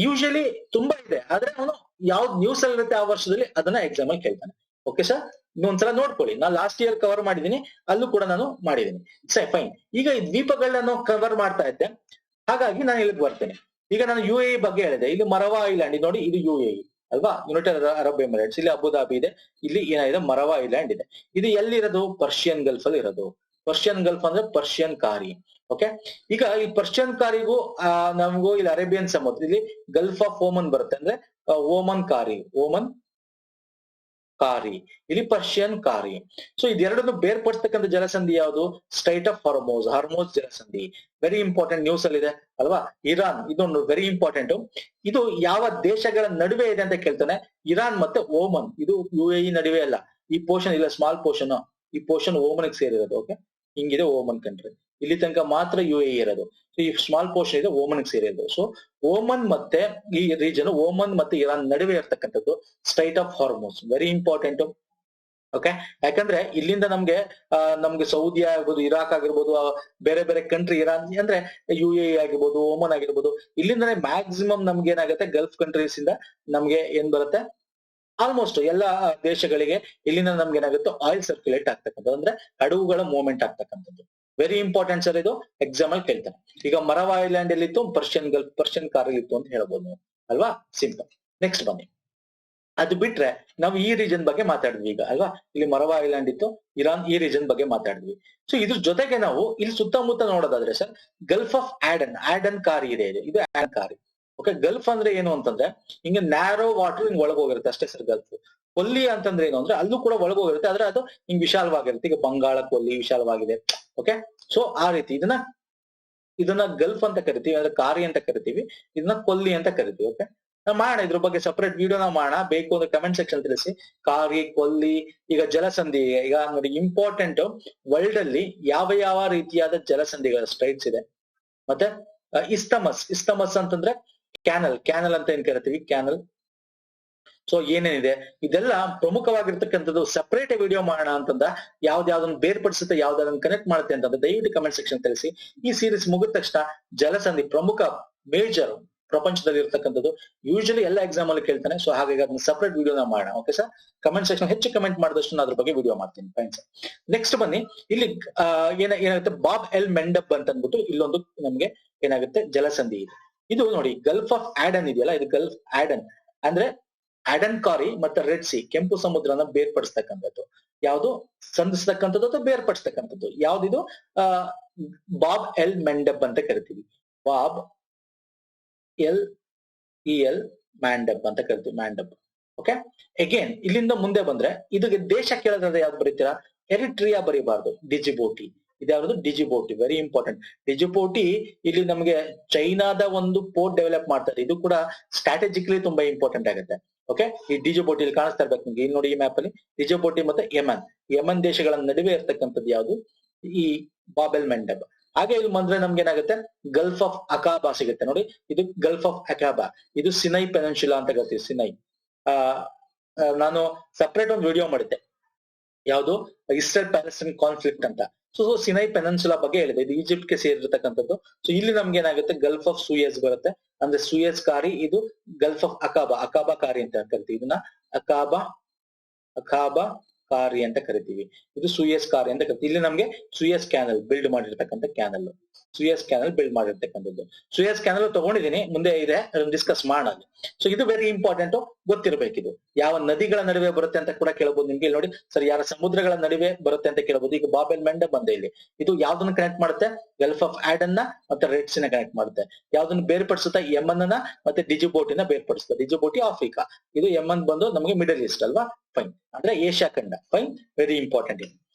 ಯೂಶಲಿ ತುಂಬಾ ಇದೆ, ಆದ್ರೆ ಅವನು ಯಾವ್ದು ನ್ಯೂಸ್ ಅಲ್ಲಿ ಇರುತ್ತೆ ಆ ವರ್ಷದಲ್ಲಿ ಅದನ್ನ ಎಕ್ಸಾಮ್ ಅಲ್ಲಿ ಕೇಳ್ತಾನೆ. ಓಕೆ ಸರ್, ಇನ್ನೊಂದ್ಸಲ ನೋಡ್ಕೊಳ್ಳಿ. ನಾನು ಲಾಸ್ಟ್ ಇಯರ್ ಕವರ್ ಮಾಡಿದೀನಿ, ಅಲ್ಲೂ ಕೂಡ ನಾನು ಮಾಡಿದೀನಿ. ಸರಿ, ಫೈನ್. ಈಗ ಈ ದ್ವೀಪಗಳನ್ನ ಕವರ್ ಮಾಡ್ತಾ ಇದ್ದೆ, ಹಾಗಾಗಿ ನಾನು ಇಲ್ಲಿಗೆ ಬರ್ತೇನೆ. ಈಗ ನಾನು UAE ಬಗ್ಗೆ ಹೇಳಿದೆ. ಇಲ್ಲಿ ಮರವಾ ಐಲ್ಯಾಂಡ್ ನೋಡಿ, ಇದು UAE ಅಲ್ವಾ, ಯುನೈಟೆಡ್ ಅರಬ್ ಎಮಿರೇಟ್ಸ್. ಇಲ್ಲಿ ಅಬುದಾಬಿ ಇದೆ, ಇಲ್ಲಿ ಏನಾಗಿದೆ ಮರವಾ ಐಲ್ಯಾಂಡ್ ಇದೆ. ಇದು ಎಲ್ಲಿರೋದು? ಪರ್ಷಿಯನ್ ಗಲ್ಫ್ ಅಲ್ಲಿ ಇರೋದು. ಪರ್ಷಿಯನ್ ಗಲ್ಫ್ ಅಂದ್ರೆ ಪರ್ಷಿಯನ್ ಕಾರಿ. ಓಕೆ, ಈಗ ಈ ಪರ್ಷಿಯನ್ ಕಾರಿಗೂ ನಮಗೂ ಇಲ್ಲಿ ಅರೇಬಿಯನ್ ಸಮುದ್ರ, ಇಲ್ಲಿ ಗಲ್ಫ್ ಆಫ್ ಓಮನ್ ಬರುತ್ತೆ, ಅಂದ್ರೆ ಓಮನ್ ಕಾರಿ, ಓಮನ್ ಕಾರಿ, ಇಲ್ಲಿ ಪರ್ಷಿಯನ್ ಕಾರಿ. ಸೊ ಇದೆರಡನ್ನು ಬೇರ್ಪಡಿಸ್ತಕ್ಕಂಥ ಜಲಸಂಧಿ ಯಾವುದು? ಸ್ಟ್ರೈಟ್ ಆಫ್ ಹಾರ್ಮೋಸ್, ಹಾರ್ಮೋಸ್ ಜಲಸಂಧಿ. ವೆರಿ ಇಂಪಾರ್ಟೆಂಟ್, ನ್ಯೂಸ್ ಅಲ್ಲಿ ಇದೆ ಅಲ್ವಾ. ಇರಾನ್, ಇದೊಂದು ವೆರಿ ಇಂಪಾರ್ಟೆಂಟ್. ಇದು ಯಾವ ದೇಶಗಳ ನಡುವೆ ಇದೆ ಅಂತ ಕೇಳ್ತಾನೆ. ಇರಾನ್ ಮತ್ತೆ ಓಮನ್, ಇದು UAE ನಡುವೆ ಅಲ್ಲ. ಈ ಪೋರ್ಷನ್ ಇಲ್ಲ, ಸ್ಮಾಲ್ ಪೋರ್ಷನ್, ಈ ಪೋರ್ಷನ್ ಓಮನ್ ಸೇರಿರೋದು. ಓಕೆ, ಹಿಂಗಿದೆ ಓಮನ್ ಕಂಟ್ರಿ, ಇಲ್ಲಿ ತನಕ ಮಾತ್ರ UAE ಇರೋದು. ಸೊ ಈ ಸ್ಮಾಲ್ ಪೋರ್ಷನ್ ಇದೆ ಓಮನ್ ಸೇರಿರೋದು. ಸೊ ಓಮನ್ ಮತ್ತೆ ಈ ರೀಜನ್, ಓಮನ್ ಮತ್ತೆ ಇರಾನ್ ನಡುವೆ ಇರ್ತಕ್ಕಂಥದ್ದು straight of Hormuz. Very important. Okay, ಯಾಕಂದ್ರೆ ಇಲ್ಲಿಂದ ನಮ್ಗೆ ಸೌದಿ ಆಗಿರ್ಬೋದು, ಇರಾಕ್ ಆಗಿರ್ಬೋದು, ಬೇರೆ ಬೇರೆ ಕಂಟ್ರಿ, ಇರಾನ್ ಅಂದ್ರೆ UAE ಆಗಿರ್ಬೋದು, ಓಮನ್ ಆಗಿರ್ಬೋದು, ಇಲ್ಲಿಂದನೇ ಮ್ಯಾಕ್ಸಿಮಮ್ ನಮ್ಗೆ ಏನಾಗುತ್ತೆ, ಗಲ್ಫ್ ಕಂಟ್ರೀಸ್ ಇಂದ ನಮ್ಗೆ ಏನ್ ಬರುತ್ತೆ, ಆಲ್ಮೋಸ್ಟ್ ಎಲ್ಲಾ ದೇಶಗಳಿಗೆ ಇಲ್ಲಿಂದ ನಮ್ಗೆ ಏನಾಗುತ್ತೆ, ಆಯಿಲ್ ಸರ್ಕ್ಯುಲೇಟ್ ಆಗ್ತಕ್ಕಂಥದ್ದು, ಅಂದ್ರೆ ಹಡಗುಗಳ ಮೂವ್ಮೆಂಟ್ ಆಗ್ತಕ್ಕಂಥದ್ದು. ವೆರಿ ಇಂಪಾರ್ಟೆಂಟ್ ಸರ್, ಇದು ಎಕ್ಸಾಮ್ ಅಲ್ಲಿ ಕೇಳ್ತಾನೆ. ಈಗ ಮರವಾ ಐಲ್ಯಾಂಡ್ ಎಲ್ಲಿತ್ತು? ಪರ್ಷಿಯನ್ ಗಲ್ಫ್, ಪರ್ಷಿಯನ್ ಕಾರಲ್ಲಿ ಇತ್ತು ಅಂತ ಹೇಳ್ಬೋದು ನೀವು ಅಲ್ವಾ. ಸಿಂಪಲ್. ನೆಕ್ಸ್ಟ್ ಬನ್ನಿ. ಅದು ಬಿಟ್ರೆ ನಾವು ಈ ರೀಜನ್ ಬಗ್ಗೆ ಮಾತಾಡಿದ್ವಿ ಈಗ ಅಲ್ವಾ. ಇಲ್ಲಿ ಮರವಾ ಐಲ್ಯಾಂಡ್ ಇತ್ತು, ಇರಾನ್, ಈ ರೀಜನ್ ಬಗ್ಗೆ ಮಾತಾಡಿದ್ವಿ. ಸೊ ಇದ್ರ ಜೊತೆಗೆ ನಾವು ಇಲ್ಲಿ ಸುತ್ತಮುತ್ತ ನೋಡೋದಾದ್ರೆ ಸರ್, ಗಲ್ಫ್ ಆಫ್ ಆಡನ್ ಕಾರಿ ಇದೆ, ಇದು ಆಡನ್ ಕಾರಿ. ಓಕೆ, ಗಲ್ಫ್ ಅಂದ್ರೆ ಏನು ಅಂತಂದ್ರೆ ಹಿಂಗೆ ನ್ಯಾರೋ ವಾಟರ್ ಹಿಂಗ್ ಒಳಗೋಗಿರುತ್ತೆ ಅಷ್ಟೇ ಸರ್. ಗಲ್ಫ್ ಕೊಲ್ಲಿ ಅಂತಂದ್ರೆ ಏನು ಅಂದ್ರೆ ಅಲ್ಲೂ ಕೂಡ ಒಳಗೋಗಿರುತ್ತೆ, ಆದ್ರೆ ಅದು ಹಿಂಗ್ ವಿಶಾಲವಾಗಿರುತ್ತೆ. ಈಗ ಬಂಗಾಳ ಕೊಲ್ಲಿ ವಿಶಾಲವಾಗಿದೆ. ಓಕೆ, ಸೊ ಆ ರೀತಿ ಇದನ್ನ ಗಲ್ಫ್ ಅಂತ ಕರಿತೀವಿ, ಅಂದ್ರೆ ಕಾರಿ ಅಂತ ಕರಿತೀವಿ, ಇದನ್ನ ಕೊಲ್ಲಿ ಅಂತ ಕರಿತೀವಿ. ಓಕೆ, ನಾವು ಮಾಡೋಣ ಇದ್ರ ಬಗ್ಗೆ ಸಪರೇಟ್ ವಿಡಿಯೋ ನಾವು ಮಾಡೋಣ. ಬೇಕು ಅಂದ್ರೆ ಕಮೆಂಟ್ ಸೆಕ್ಷನ್ ತಿಳಿಸಿ. ಕಾರಿ, ಕೊಲ್ಲಿ, ಈಗ ಜಲಸಂಧಿ. ಈಗ ನೋಡಿ, ಇಂಪಾರ್ಟೆಂಟ್, ವರ್ಲ್ಡ್ ಅಲ್ಲಿ ಯಾವ ಯಾವ ರೀತಿಯಾದ ಜಲಸಂಧಿಗಳ ಸ್ಟ್ರೈಟ್ಸ್ ಇದೆ. ಮತ್ತೆ ಇಸ್ತಮಸ್ ಅಂತಂದ್ರೆ ಕ್ಯಾನಲ್ ಅಂತ ಏನ್ ಕರಿತೀವಿ, ಕ್ಯಾನಲ್. ಸೊ ಏನೇನಿದೆ ಇದೆಲ್ಲ ಪ್ರಮುಖವಾಗಿರ್ತಕ್ಕಂಥದ್ದು. ಸಪರೇಟ್ ವಿಡಿಯೋ ಮಾಡೋಣ ಅಂತಂದ, ಯಾವ್ದಾವ್ದನ್ನ ಬೇರ್ಪಡಿಸುತ್ತೆ, ಯಾವ್ದಾವ್ದನ್ನ ಕನೆಕ್ಟ್ ಮಾಡುತ್ತೆ ಅಂತಂದ್ರೆ ದಯವಿಟ್ಟು ಕಮೆಂಟ್ ಸೆಕ್ಷನ್ ತಿಳಿಸಿ. ಈ ಸೀರೀಸ್ ಮುಗಿದ ತಕ್ಷಣ ಜಲಸಂಧಿ ಪ್ರಮುಖ ಮೇಜರ್ ಪ್ರಪಂಚದಲ್ಲಿ ಇರ್ತಕ್ಕಂಥದ್ದು ಯೂಶಲಿ ಎಲ್ಲ ಎಕ್ಸಾಮ್ ಅಲ್ಲಿ ಕೇಳ್ತಾನೆ. ಸೊ ಹಾಗಾಗಿ ಅದನ್ನ ಸಪರೇಟ್ ವಿಡಿಯೋನ ಮಾಡೋಣ. ಓಕೆ ಸರ್, ಕಮೆಂಟ್ ಸೆಕ್ಷನ್ ಹೆಚ್ಚು ಕಮೆಂಟ್ ಮಾಡಿದಷ್ಟು ನಾನು ಅದ್ರ ಬಗ್ಗೆ ವಿಡಿಯೋ ಮಾಡ್ತೀನಿ. Fine sir. ನೆಕ್ಸ್ಟ್ ಬನ್ನಿ, ಇಲ್ಲಿ ಏನಾಗುತ್ತೆ, ಬಾಬ್ ಎಲ್ ಮೆಂಡಬ್ ಅಂತ ಅಂದ್ಬಿಟ್ಟು ಇಲ್ಲೊಂದು ನಮ್ಗೆ ಏನಾಗುತ್ತೆ ಜಲಸಂಧಿ ಇದೆ. ಇದು ನೋಡಿ, ಗಲ್ಫ್ ಆಫ್ ಆಡನ್ ಇದೆಯಲ್ಲ, ಇದು ಗಲ್ಫ್ ಆಡನ್ ಅಂದ್ರೆ ಆಡನ್ ಕಾರಿ ಮತ್ತೆ ರೆಡ್ ಸಿ, ಕೆಂಪು ಸಮುದ್ರನ ಬೇರ್ಪಡಿಸ್ತಕ್ಕಂಥದ್ದು. ಯಾವುದು? ಸಂಧಿಸ್ತಕ್ಕಂಥದ್ದು ಅಥವಾ ಬೇರ್ಪಡಿಸ್ತಕ್ಕಂಥದ್ದು. ಯಾವ್ದಿದು? ಬಾಬ್ ಎಲ್ ಮೆಂಡಬ್ ಅಂತ ಕರಿತೀವಿ. ಬಾಬ್ ಎಲ್ ಮ್ಯಾಂಡಬ್ ಅಂತ ಕರಿತೀವಿ, ಮ್ಯಾಂಡಬ್. ಓಕೆ, ಅಗೇನ್ ಇಲ್ಲಿಂದ ಮುಂದೆ ಬಂದ್ರೆ ಇದಕ್ಕೆ ದೇಶ ಕೇಳೋದಾದ್ರೆ ಯಾವ್ದು ಬರೀತೀರಾ? ಎರಿಟ್ರಿಯಾ ಬರೀಬಾರ್ದು, ಡಿಜಿಬೋಟಿ. ಇದ್ಯಾವ್ದು? ಡಿಜಿಬೋಟಿ. Very important. ಡಿಜಿಬೋಟಿ ಇಲ್ಲಿ ನಮಗೆ ಚೈನಾದ ಒಂದು ಪೋರ್ಟ್ ಡೆವಲಪ್ ಮಾಡ್ತಾರೆ. ಇದು ಕೂಡ ಸ್ಟ್ರಾಟಜಿಕಲಿ ತುಂಬಾ ಇಂಪಾರ್ಟೆಂಟ್ ಆಗುತ್ತೆ. ಓಕೆ, ಈ ಡಿಜಿಬೋಟಿ ಇಲ್ಲಿ ಕಾಣಿಸ್ತಾ ಇರ್ಬೇಕು ನಿಮ್ಗೆ. ಇಲ್ಲಿ ನೋಡಿ, ಈ ಮ್ಯಾಪ್ ಅಲ್ಲಿ ಡಿಜಿಬೋಟಿ ಮತ್ತೆ ಯಮನ್ ದೇಶಗಳ ನಡುವೆ ಇರ್ತಕ್ಕಂಥದ್ದು ಯಾವುದು? ಈ ಬಾಬೆಲ್ ಮೆಂಡಬ್. ಹಾಗೆ ಇಲ್ಲಿ ಬಂದ್ರೆ ನಮ್ಗೆ ಏನಾಗುತ್ತೆ, ಗಲ್ಫ್ ಆಫ್ ಅಕಾಬಾ ಸಿಗುತ್ತೆ ನೋಡಿ. ಇದು ಗಲ್ಫ್ ಆಫ್ ಅಕಾಬಾ, ಇದು ಸಿನೈ ಪೆನಿನ್ಸುಲಾ ಅಂತ ಕರಿತೀವಿ. ಸಿನೈ ನಾನು ಸಪರೇಟ್ ಒಂದು ವಿಡಿಯೋ ಮಾಡಿದ್ದೆ, ಯಾವುದು? ಇಸ್ರೇಲ್ ಪ್ಯಾಲೆಸ್ಟೈನ್ ಕಾನ್ಫ್ಲಿಕ್ಟ್ ಅಂತ. ಸೊ ಸಿನೈ ಪೆನಿನ್ಸುಲಾ ಬಗ್ಗೆ ಹೇಳಿದೆ. ಇದು ಈಜಿಪ್ಟ್ ಗೆ ಸೇರಿರ್ತಕ್ಕಂಥದ್ದು. ಸೊ ಇಲ್ಲಿ ನಮ್ಗೆ ಏನಾಗುತ್ತೆ, ಗಲ್ಫ್ ಆಫ್ ಸೂಯಸ್ ಬರುತ್ತೆ, ಅಂದ್ರೆ ಸೂಯಸ್ ಕಾರಿ. ಇದು ಗಲ್ಫ್ ಆಫ್ ಅಕಾಬಾ ಕಾರಿ ಅಂತ ಕರಿತೀವಿ. ಇದನ್ನ ಅಕಾಬಾ ಕಾರಿ ಅಂತ ಕರಿತೀವಿ. ಇದು ಸೂಯಸ್ ಕಾರಿ ಅಂತ ಕರಿತೀವಿ. ಇಲ್ಲಿ ನಮ್ಗೆ ಸೂಯಸ್ ಕ್ಯಾನಲ್ ಬಿಲ್ಡ್ ಮಾಡಿರ್ತಕ್ಕಂಥ ಕ್ಯಾನಲ್, ಸೂಯಸ್ ಕ್ಯಾನಲ್ ಬಿಲ್ಡ್ ಮಾಡಿರ್ತಕ್ಕಂಥದ್ದು. ಸೂಯಸ್ ಕ್ಯಾನಲ್ ತಗೊಂಡಿದ್ದೀನಿ, ಮುಂದೆ ಇದೆ, ಅದನ್ನ ಡಿಸ್ಕಸ್ ಮಾಡೋಣ. ಸೊ ಇದು ವೆರಿ ಇಂಪಾರ್ಟೆಂಟ್, ಗೊತ್ತಿರಬೇಕಿದು. ಯಾವ ನದಿಗಳ ನಡುವೆ ಬರುತ್ತೆ ಅಂತ ಕೂಡ ಕೇಳಬಹುದು ನಿಮ್ಗೆ. ಇಲ್ಲಿ ನೋಡಿ ಸರ್, ಯಾರ ಸಮುದ್ರಗಳ ನಡುವೆ ಬರುತ್ತೆ ಅಂತ ಕೇಳಬಹುದು. ಈಗ ಬಾಬೆಲ್ ಮೆಂಡಬ್ ಬಂದೆ ಇಲ್ಲಿ. ಇದು ಯಾವ್ದನ್ನ ಕನೆಕ್ಟ್ ಮಾಡುತ್ತೆ? ಗಲ್ಫ್ ಆಫ್ ಆಡನ್ ನ ಮತ್ತೆ ರೆಡ್ ಸಿ ನ ಕನೆಕ್ಟ್ ಮಾಡುತ್ತೆ. ಯಾವ್ದನ್ನ ಬೇರ್ಪಡಿಸುತ್ತಾ? ಯಮನ್ ನ ಮತ್ತೆ ಡಿಜಿಬೋಟಿನ ಬೇರ್ಪಡಿಸುತ್ತೆ. ಡಿಜಿಬೋಟಿ ಆಫ್ರಿಕಾ, ಇದು ಯಮನ್ ಬಂದು ನಮಗೆ ಮಿಡಲ್ ಈಸ್ಟ್ ಅಲ್ವಾ. ಫೈನ್, ಅಂದ್ರೆ ಏಷ್ಯಾ ಖಂಡ. Fine, very important.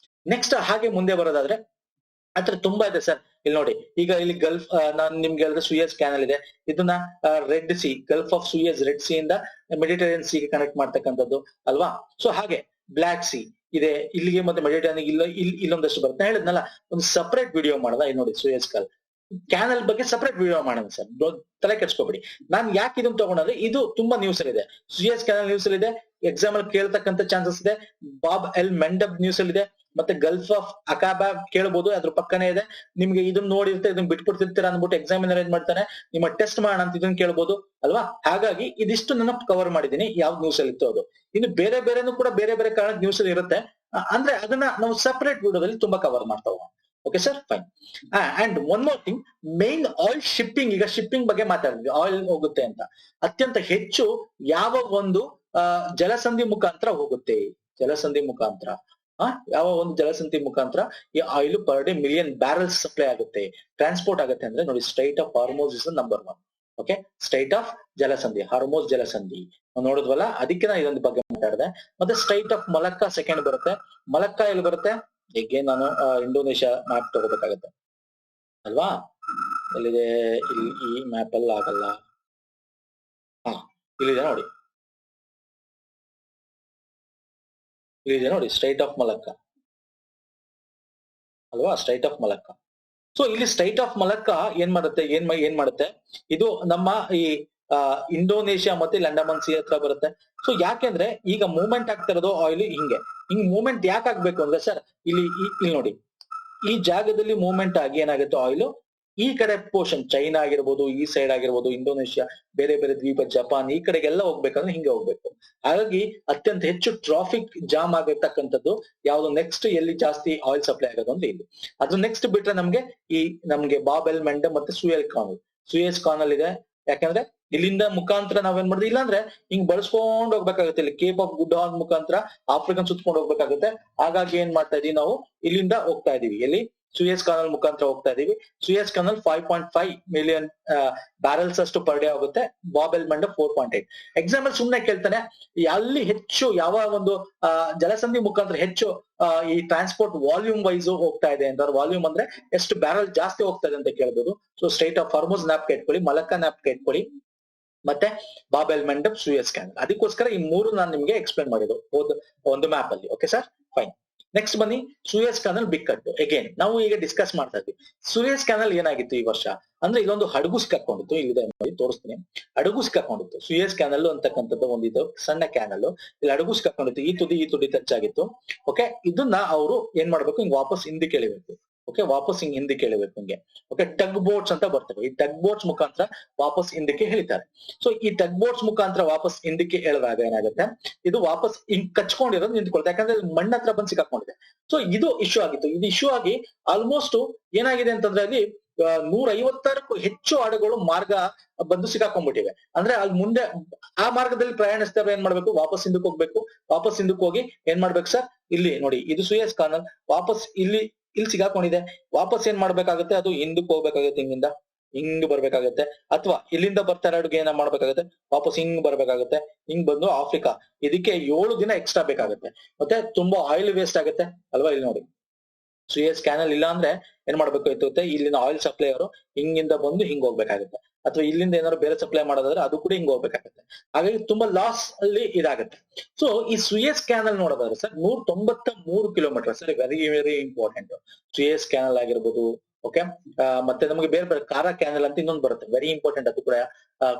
ನೆಕ್ಸ್ಟ್ ಹಾಗೆ ಮುಂದೆ ಬರೋದಾದ್ರೆ ಆತರ ತುಂಬಾ ಇದೆ ಸರ್. ಇಲ್ಲಿ ನೋಡಿ, ಈಗ ಇಲ್ಲಿ ಗಲ್ಫ್, ನಾನು ನಿಮ್ಗೆ ಹೇಳಿದ್ರೆ ಸೂಯಸ್ ಕ್ಯಾನಲ್ ಇದೆ. ಇದನ್ನ red sea, gulf of Suez red sea ಇಂದ ಮೆಡಿಟರೇನಿಯನ್ ಸಿಗೆ ಕನೆಕ್ಟ್ ಮಾಡ್ತಕ್ಕಂಥದ್ದು ಅಲ್ವಾ. ಸೊ ಹಾಗೆ ಬ್ಲಾಕ್ ಸಿ ಇದೆ ಇಲ್ಲಿಗೆ, ಮತ್ತೆ ಮೆಡಿಟರೇನಿಯನ್ ಇಲ್ಲೊಂದಷ್ಟು ಬರುತ್ತೆ. ಹೇಳಿದ್ನಲ್ಲ, ಒಂದು ಸಪರೇಟ್ ವಿಡಿಯೋ ಮಾಡೋದ. ಇಲ್ಲಿ ನೋಡಿ, ಸೂಯಸ್ ಕ್ಯಾನಲ್ ಬಗ್ಗೆ ಸಪರೇಟ್ ವಿಡಿಯೋ ಮಾಡೋಣ ಸರ್, ತಲೆ ಕೆಡ್ಸ್ಕೊಬೇಡಿ. ನಾನ್ ಯಾಕೆ ಇದನ್ನ ತಗೊಂಡ್ರೆ, ಇದು ತುಂಬಾ ನ್ಯೂಸ್ ಅಲ್ಲಿ ಇದೆ. ಸೂಯಸ್ ಕ್ಯಾನಲ್ ನ್ಯೂಸ್ ಅಲ್ಲಿ ಇದೆ, ಎಕ್ಸಾಮ್ ಅಲ್ಲಿ ಕೇಳ್ತಕ್ಕಂಥ ಚಾನ್ಸಸ್ ಇದೆ. ಬಾಬ್ ಎಲ್ ಮೆಂಡಬ್ ನ್ಯೂಸ್ ಅಲ್ಲಿ ಇದೆ, ಮತ್ತೆ ಗಲ್ಫ್ ಆಫ್ ಅಕಾಬಾ ಕೇಳಬಹುದು, ಅದ್ರ ಪಕ್ಕನೇ ಇದೆ. ನಿಮ್ಗೆ ಇದನ್ನ ನೋಡಿರ್ತೀರ, ಇದನ್ನ ಬಿಟ್ಬಿಡ್ತಿರ್ತೀರ ಅಂದ್ಬಿಟ್ಟು ಎಕ್ಸಾಮಿನರ್ ಏನ್ ಮಾಡ್ತಾನೆ, ನಿಮ್ಮ ಟೆಸ್ಟ್ ಮಾಡೋಣ ಅಂತ ಇದನ್ನ ಕೇಳ್ಬೋದು ಅಲ್ವಾ. ಹಾಗಾಗಿ ಇದಿಷ್ಟು ನನ್ನ ಕವರ್ ಮಾಡಿದೀನಿ ಯಾವ್ದು ನ್ಯೂಸ್ ಅಲ್ಲಿ ಇತ್ತು ಅದು. ಇನ್ನು ಬೇರೆ ಬೇರೆನೂ ಕೂಡ ಬೇರೆ ಬೇರೆ ಕಾರಣದ ನ್ಯೂಸ್ ಅಲ್ಲಿ ಇರುತ್ತೆ, ಅಂದ್ರೆ ಅದನ್ನ ನಾವು ಸಪರೇಟ್ ವಿಡಿಯೋದಲ್ಲಿ ತುಂಬಾ ಕವರ್ ಮಾಡ್ತಾ ಹೋಗೋಣ. Okay sir, fine. And one more thing, main oil shipping, ಈಗ ಶಿಪ್ಪಿಂಗ್ ಬಗ್ಗೆ ಮಾತಾಡಿದ್ವಿ, ಆಯಿಲ್ ಹೋಗುತ್ತೆ ಅಂತ. ಅತ್ಯಂತ ಹೆಚ್ಚು ಯಾವ ಒಂದು ಜಲಸಂಧಿ ಮುಖಾಂತರ ಹೋಗುತ್ತೆ, ಜಲಸಂಧಿ ಮುಖಾಂತರ ಯಾವ ಒಂದು ಜಲಸಂಧಿ ಮುಖಾಂತರ ಈ oil per day million barrels supply ಆಗುತ್ತೆ, ಟ್ರಾನ್ಸ್ಪೋರ್ಟ್ ಆಗುತ್ತೆ ಅಂದ್ರೆ ನೋಡಿ, strait of Hormuz is number 1. Okay, strait of ಜಲಸಂಧಿ, ಹಾರ್ಮೋಸ್ ಜಲಸಂಧಿ ನೋಡಿದ್ವಲ್ಲ, ಅದಕ್ಕೆ ನಾನು ಇದೊಂದು ಬಗ್ಗೆ ಮಾತಾಡಿದೆ. ಮತ್ತೆ ಸ್ಟ್ರೈಟ್ ಆಫ್ ಮಲಕ್ಕಾ ಸೆಕೆಂಡ್ ಬರುತ್ತೆ. ಮಲಕ್ಕಾ ಎಲ್ಲಿ ಬರುತ್ತೆ, ಹೇಗೆ ನಾನು ಇಂಡೋನೇಷ್ಯಾ ಮ್ಯಾಪ್ ತಗೋಬೇಕಾಗತ್ತೆ ಅಲ್ವಾ, ಎಲ್ಲಿದೆ, ಇಲ್ಲಿ ಈ ಮ್ಯಾಪ್ ಅಲ್ಲಿ ಆಗಲ್ಲ, ಇಲ್ಲಿದೆ ನೋಡಿ, ಇಲ್ಲಿದೆ ನೋಡಿ, ಸ್ಟ್ರೈಟ್ ಆಫ್ ಮಲಕ್ಕಾ ಅಲ್ವಾ, ಸ್ಟ್ರೈಟ್ ಆಫ್ ಮಲಕ್ಕಾ. ಸೊ ಇಲ್ಲಿ ಸ್ಟ್ರೈಟ್ ಆಫ್ ಮಲಕ್ಕಾ ಏನ್ ಮಾಡುತ್ತೆ, ಇದು ನಮ್ಮ ಈ ಇಂಡೋನೇಷ್ಯಾ ಮತ್ತೆ ಅಂಡಮಾನ್ ಸಿ ಹತ್ರ ಬರುತ್ತೆ. ಸೊ ಯಾಕೆಂದ್ರೆ ಈಗ ಮೂವ್ಮೆಂಟ್ ಆಗ್ತಾ ಇರೋದು ಆಯಿಲ್ ಹಿಂಗ್ ಮೂವ್ಮೆಂಟ್ ಯಾಕೆ ಆಗ್ಬೇಕು ಅಂದ್ರೆ ಸರ್, ಇಲ್ಲಿ ನೋಡಿ, ಈ ಜಾಗದಲ್ಲಿ ಮೂವ್ಮೆಂಟ್ ಆಗಿ ಏನಾಗುತ್ತೆ, ಆಯಿಲ್ ಈ ಕಡೆ ಪೋರ್ಷನ್, ಚೈನಾ ಆಗಿರ್ಬೋದು, ಈ ಸೈಡ್ ಆಗಿರ್ಬೋದು, ಇಂಡೋನೇಷ್ಯಾ, ಬೇರೆ ಬೇರೆ ದ್ವೀಪ, ಜಪಾನ್, ಈ ಕಡೆಗೆಲ್ಲ ಹೋಗ್ಬೇಕಂದ್ರೆ ಹಿಂಗೆ ಹೋಗ್ಬೇಕು. ಹಾಗಾಗಿ ಅತ್ಯಂತ ಹೆಚ್ಚು ಟ್ರಾಫಿಕ್ ಜಾಮ್ ಆಗಿರ್ತಕ್ಕಂಥದ್ದು ಯಾವ್ದು, ನೆಕ್ಸ್ಟ್ ಎಲ್ಲಿ ಜಾಸ್ತಿ ಆಯಿಲ್ ಸಪ್ಲೈ ಆಗೋದು ಅಂದ್ರೆ ಇಲ್ಲಿ. ಅದು ನೆಕ್ಸ್ಟ್ ಬಿಟ್ರೆ ನಮ್ಗೆ ಬಾಬ್ ಎಲ್ ಮೆಂಡಬ್ ಮತ್ತೆ ಸುಯೇಸ್ ಕಾನಲ್ ಇದೆ. ಯಾಕಂದ್ರೆ ಇಲ್ಲಿಂದ ಮುಖಾಂತರ ನಾವೇನ್ ಮಾಡಿದ್ವಿ, ಇಲ್ಲಾಂದ್ರೆ ಹಿಂಗ್ ಬಳಸ್ಕೊಂಡ್ ಹೋಗ್ಬೇಕಾಗುತ್ತೆ, ಇಲ್ಲಿ ಕೇಪ್ ಆಫ್ ಗುಡ್ ಹಾರ್ನ್ ಮುಖಾಂತರ ಆಫ್ರಿಕನ್ ಸುತ್ಕೊಂಡು ಹೋಗ್ಬೇಕಾಗುತ್ತೆ. ಹಾಗಾಗಿ ಏನ್ ಮಾಡ್ತಾ ಇದೀವಿ ನಾವು, ಇಲ್ಲಿಂದ ಹೋಗ್ತಾ ಇದೀವಿ, ಎಲ್ಲಿ ಸುಯೇಸ್ ಕಾನಲ್ ಮುಖಾಂತರ ಹೋಗ್ತಾ ಇದೀವಿ. ಸುಯೇಸ್ ಕಾನಲ್ 5.5 ಮಿಲಿಯನ್ ಬ್ಯಾರಲ್ಸ್ ಅಷ್ಟು ಪರ್ ಡೇ ಆಗುತ್ತೆ, ಬಾಬ್ ಎಲ್ ಮೆಂಡಬ್ 4.8. ಎಕ್ಸಾಂಪಲ್ ಸುಮ್ನೆ ಕೇಳ್ತಾನೆ, ಅಲ್ಲಿ ಹೆಚ್ಚು ಯಾವ ಒಂದು ಜಲಸಂಧಿ ಮುಖಾಂತರ ಹೆಚ್ಚು ಈ ಟ್ರಾನ್ಸ್ಪೋರ್ಟ್ ವಾಲ್ಯೂಮ್ ವೈಸ್ ಹೋಗ್ತಾ ಇದೆ ಅಂತ, ವಾಲ್ಯೂಮ್ ಅಂದ್ರೆ ಎಷ್ಟು ಬ್ಯಾರಲ್ ಜಾಸ್ತಿ ಹೋಗ್ತಾ ಇದೆ ಅಂತ ಕೇಳ್ಬೋದು. So straight of Hormuz nap ಇಟ್ಕೊಳ್ಳಿ, ಮಲಕ್ಕಾ ನ್ಯಾಪ್ ಇಟ್ಕೊಳ್ಳಿ, ಮತ್ತೆ ಬಾಬ್ ಎಲ್ ಮೆಂಡಬ್, ಸುಯೇಸ್ ಕಾನಲ್. ಅದಕ್ಕೋಸ್ಕರ ಈ ಮೂರು ನಾನು ನಿಮ್ಗೆ ಎಕ್ಸ್ಪ್ಲೇನ್ ಮಾಡಿದ್ದು ಒಂದು ಮ್ಯಾಪ್ ಅಲ್ಲಿ. Okay sir, fine. ನೆಕ್ಸ್ಟ್ ಬನ್ನಿ, ಸುಯೇಸ್ ಕಾನಲ್ ಬಿಕ್ಕಟ್ಟು. ಅಗೇನ್ ನಾವು ಈಗ ಡಿಸ್ಕಸ್ ಮಾಡ್ತಾ ಇದ್ವಿ, ಸುಯೇಸ್ ಕಾನಲ್ ಏನಾಗಿತ್ತು ಈ ವರ್ಷ ಅಂದ್ರೆ, ಇಲ್ಲೊಂದು ಹಡಗು ಸಿಕ್ಕಾಕೊಂಡಿತ್ತು, ಇಲ್ಲಿದೆ ನೋಡಿ ತೋರಿಸ್ತೀನಿ, ಹಡಗು ಸಿಕ್ಕಾಕೊಂಡಿತ್ತು. ಸುಯೇಸ್ ಕ್ಯಾನಲ್ ಅಂತಕ್ಕಂಥದ್ದು ಒಂದಿದ್ದು ಸಣ್ಣ ಕ್ಯಾನಲ್, ಇಲ್ಲಿ ಹಡಗು ಸಿಕ್ಕಾಕೊಂಡಿತ್ತು, ಈ ತುದಿ ಟಚ್ ಆಗಿತ್ತು. ಓಕೆ, ಇದನ್ನ ಅವರು ಏನ್ ಮಾಡ್ಬೇಕು, ಹಿಂಗ್ ವಾಪಸ್ ಹಿಂದಕ್ಕೆ ಎಳಿಬೇಕು. ಓಕೆ, ವಾಪಸ್ ಹಿಂದಕ್ಕೆ ಎಳಿಬೇಕು ಹಿಂಗೆ. ಓಕೆ, ಟಗ್ ಬೋಟ್ಸ್ ಅಂತ ಬರ್ತವೆ, ಈ ಟಗ್ ಬೋಟ್ಸ್ ಮುಖಾಂತರ ವಾಪಸ್ ಹಿಂದಕ್ಕೆ ಎಳಿತಾರೆ. ಸೊ ಈ ಟಗ್ ಬೋಟ್ಸ್ ಮುಖಾಂತರ ವಾಪಸ್ ಹಿಂದಕ್ಕೆ ಎಳೆದಾಗ ಏನಾಗುತ್ತೆ, ಇದು ವಾಪಸ್ ಹಿಂಗ್ ಕಚ್ಕೊಂಡಿರೋದು ನಿಂತ್ಕೊಳ್ತೆ, ಯಾಕಂದ್ರೆ ಮಣ್ಣ ಹತ್ರ ಬಂದು ಸಿಕ್ಕಾಕೊಂಡಿದೆ. ಸೊ ಇದು ಇಶ್ಯೂ ಆಗಿತ್ತು. ಇದು ಇಶ್ಯೂ ಆಗಿ ಆಲ್ಮೋಸ್ಟ್ ಏನಾಗಿದೆ ಅಂತಂದ್ರೆ, ಅಲ್ಲಿ 150ಕ್ಕೂ ಹೆಚ್ಚು ಹಡಗುಗಳು ಮಾರ್ಗ ಬಂದು ಸಿಕ್ಕಾಕೊಂಡ್ಬಿಟ್ಟಿವೆ. ಅಂದ್ರೆ ಅಲ್ಲಿ ಮುಂದೆ ಆ ಮಾರ್ಗದಲ್ಲಿ ಪ್ರಯಾಣಿಸ್ತಾರೆ, ಏನ್ ಮಾಡ್ಬೇಕು, ವಾಪಸ್ ಹಿಂದಕ್ಕೆ ಹೋಗ್ಬೇಕು. ವಾಪಸ್ ಹಿಂದಕ್ಕೆ ಹೋಗಿ ಏನ್ ಮಾಡ್ಬೇಕು ಸರ್, ಇಲ್ಲಿ ನೋಡಿ, ಇದು ಸುಯೇಸ್ ಕಾನಲ್, ವಾಪಸ್ ಇಲ್ಲಿ ಸಿಗಾಕೊಂಡಿದೆ. ವಾಪಸ್ ಏನ್ ಮಾಡ್ಬೇಕಾಗುತ್ತೆ, ಅದು ಹಿಂದಕ್ಕೆ ಹೋಗ್ಬೇಕಾಗುತ್ತೆ, ಹಿಂಗ್ ಬರ್ಬೇಕಾಗತ್ತೆ. ಅಥವಾ ಇಲ್ಲಿಂದ ಬರ್ತಾರೆ ಅಡುಗೆ ಏನ ಮಾಡ್ಬೇಕಾಗತ್ತೆ, ವಾಪಸ್ ಹಿಂಗ್ ಬರ್ಬೇಕಾಗತ್ತೆ, ಹಿಂಗ್ ಬಂದು ಆಫ್ರಿಕಾ. ಇದಕ್ಕೆ 7 ದಿನ ಎಕ್ಸ್ಟ್ರಾ ಬೇಕಾಗುತ್ತೆ, ಮತ್ತೆ ತುಂಬಾ ಆಯಿಲ್ ವೇಸ್ಟ್ ಆಗುತ್ತೆ ಅಲ್ವಾ. ಇಲ್ಲಿ ನೋಡಿ, ಸುಯೇಸ್ ಕ್ಯಾನಲ್ ಇಲ್ಲ ಅಂದ್ರೆ ಏನ್ ಮಾಡ್ಬೇಕಾಗುತ್ತೆ, ಇಲ್ಲಿನ ಆಯಿಲ್ ಸಪ್ಲೈ ಅವರು ಹಿಂಗಿಂದ ಬಂದು ಹಿಂಗ್ ಹೋಗ್ಬೇಕಾಗುತ್ತೆ, ಅಥವಾ ಇಲ್ಲಿಂದ ಏನಾದ್ರು ಬೇರೆ ಸಪ್ಲೈ ಮಾಡೋದಾದ್ರೆ ಅದು ಕೂಡ ಹಿಂಗ್ ಹೋಗ್ಬೇಕಾಗುತ್ತೆ. ಹಾಗಾಗಿ ತುಂಬಾ ಲಾಸ್ ಅಲ್ಲಿ ಇದಾಗುತ್ತೆ. ಸೊ ಈ ಸುಯೇಸ್ ಕ್ಯಾನಲ್ ನೋಡೋದಾದ್ರೆ sir 193 kilometre sir, very very important. Suez canal ಆಗಿರ್ಬೋದು. ಓಕೆ, ಮತ್ತೆ ನಮಗೆ ಬೇರೆ ಬೇರೆ ಕಾರಾ ಕ್ಯಾನಲ್ ಅಂತ ಇನ್ನೊಂದು ಬರುತ್ತೆ, ವೆರಿ ಇಂಪಾರ್ಟೆಂಟ್. ಅದು ಕೂಡ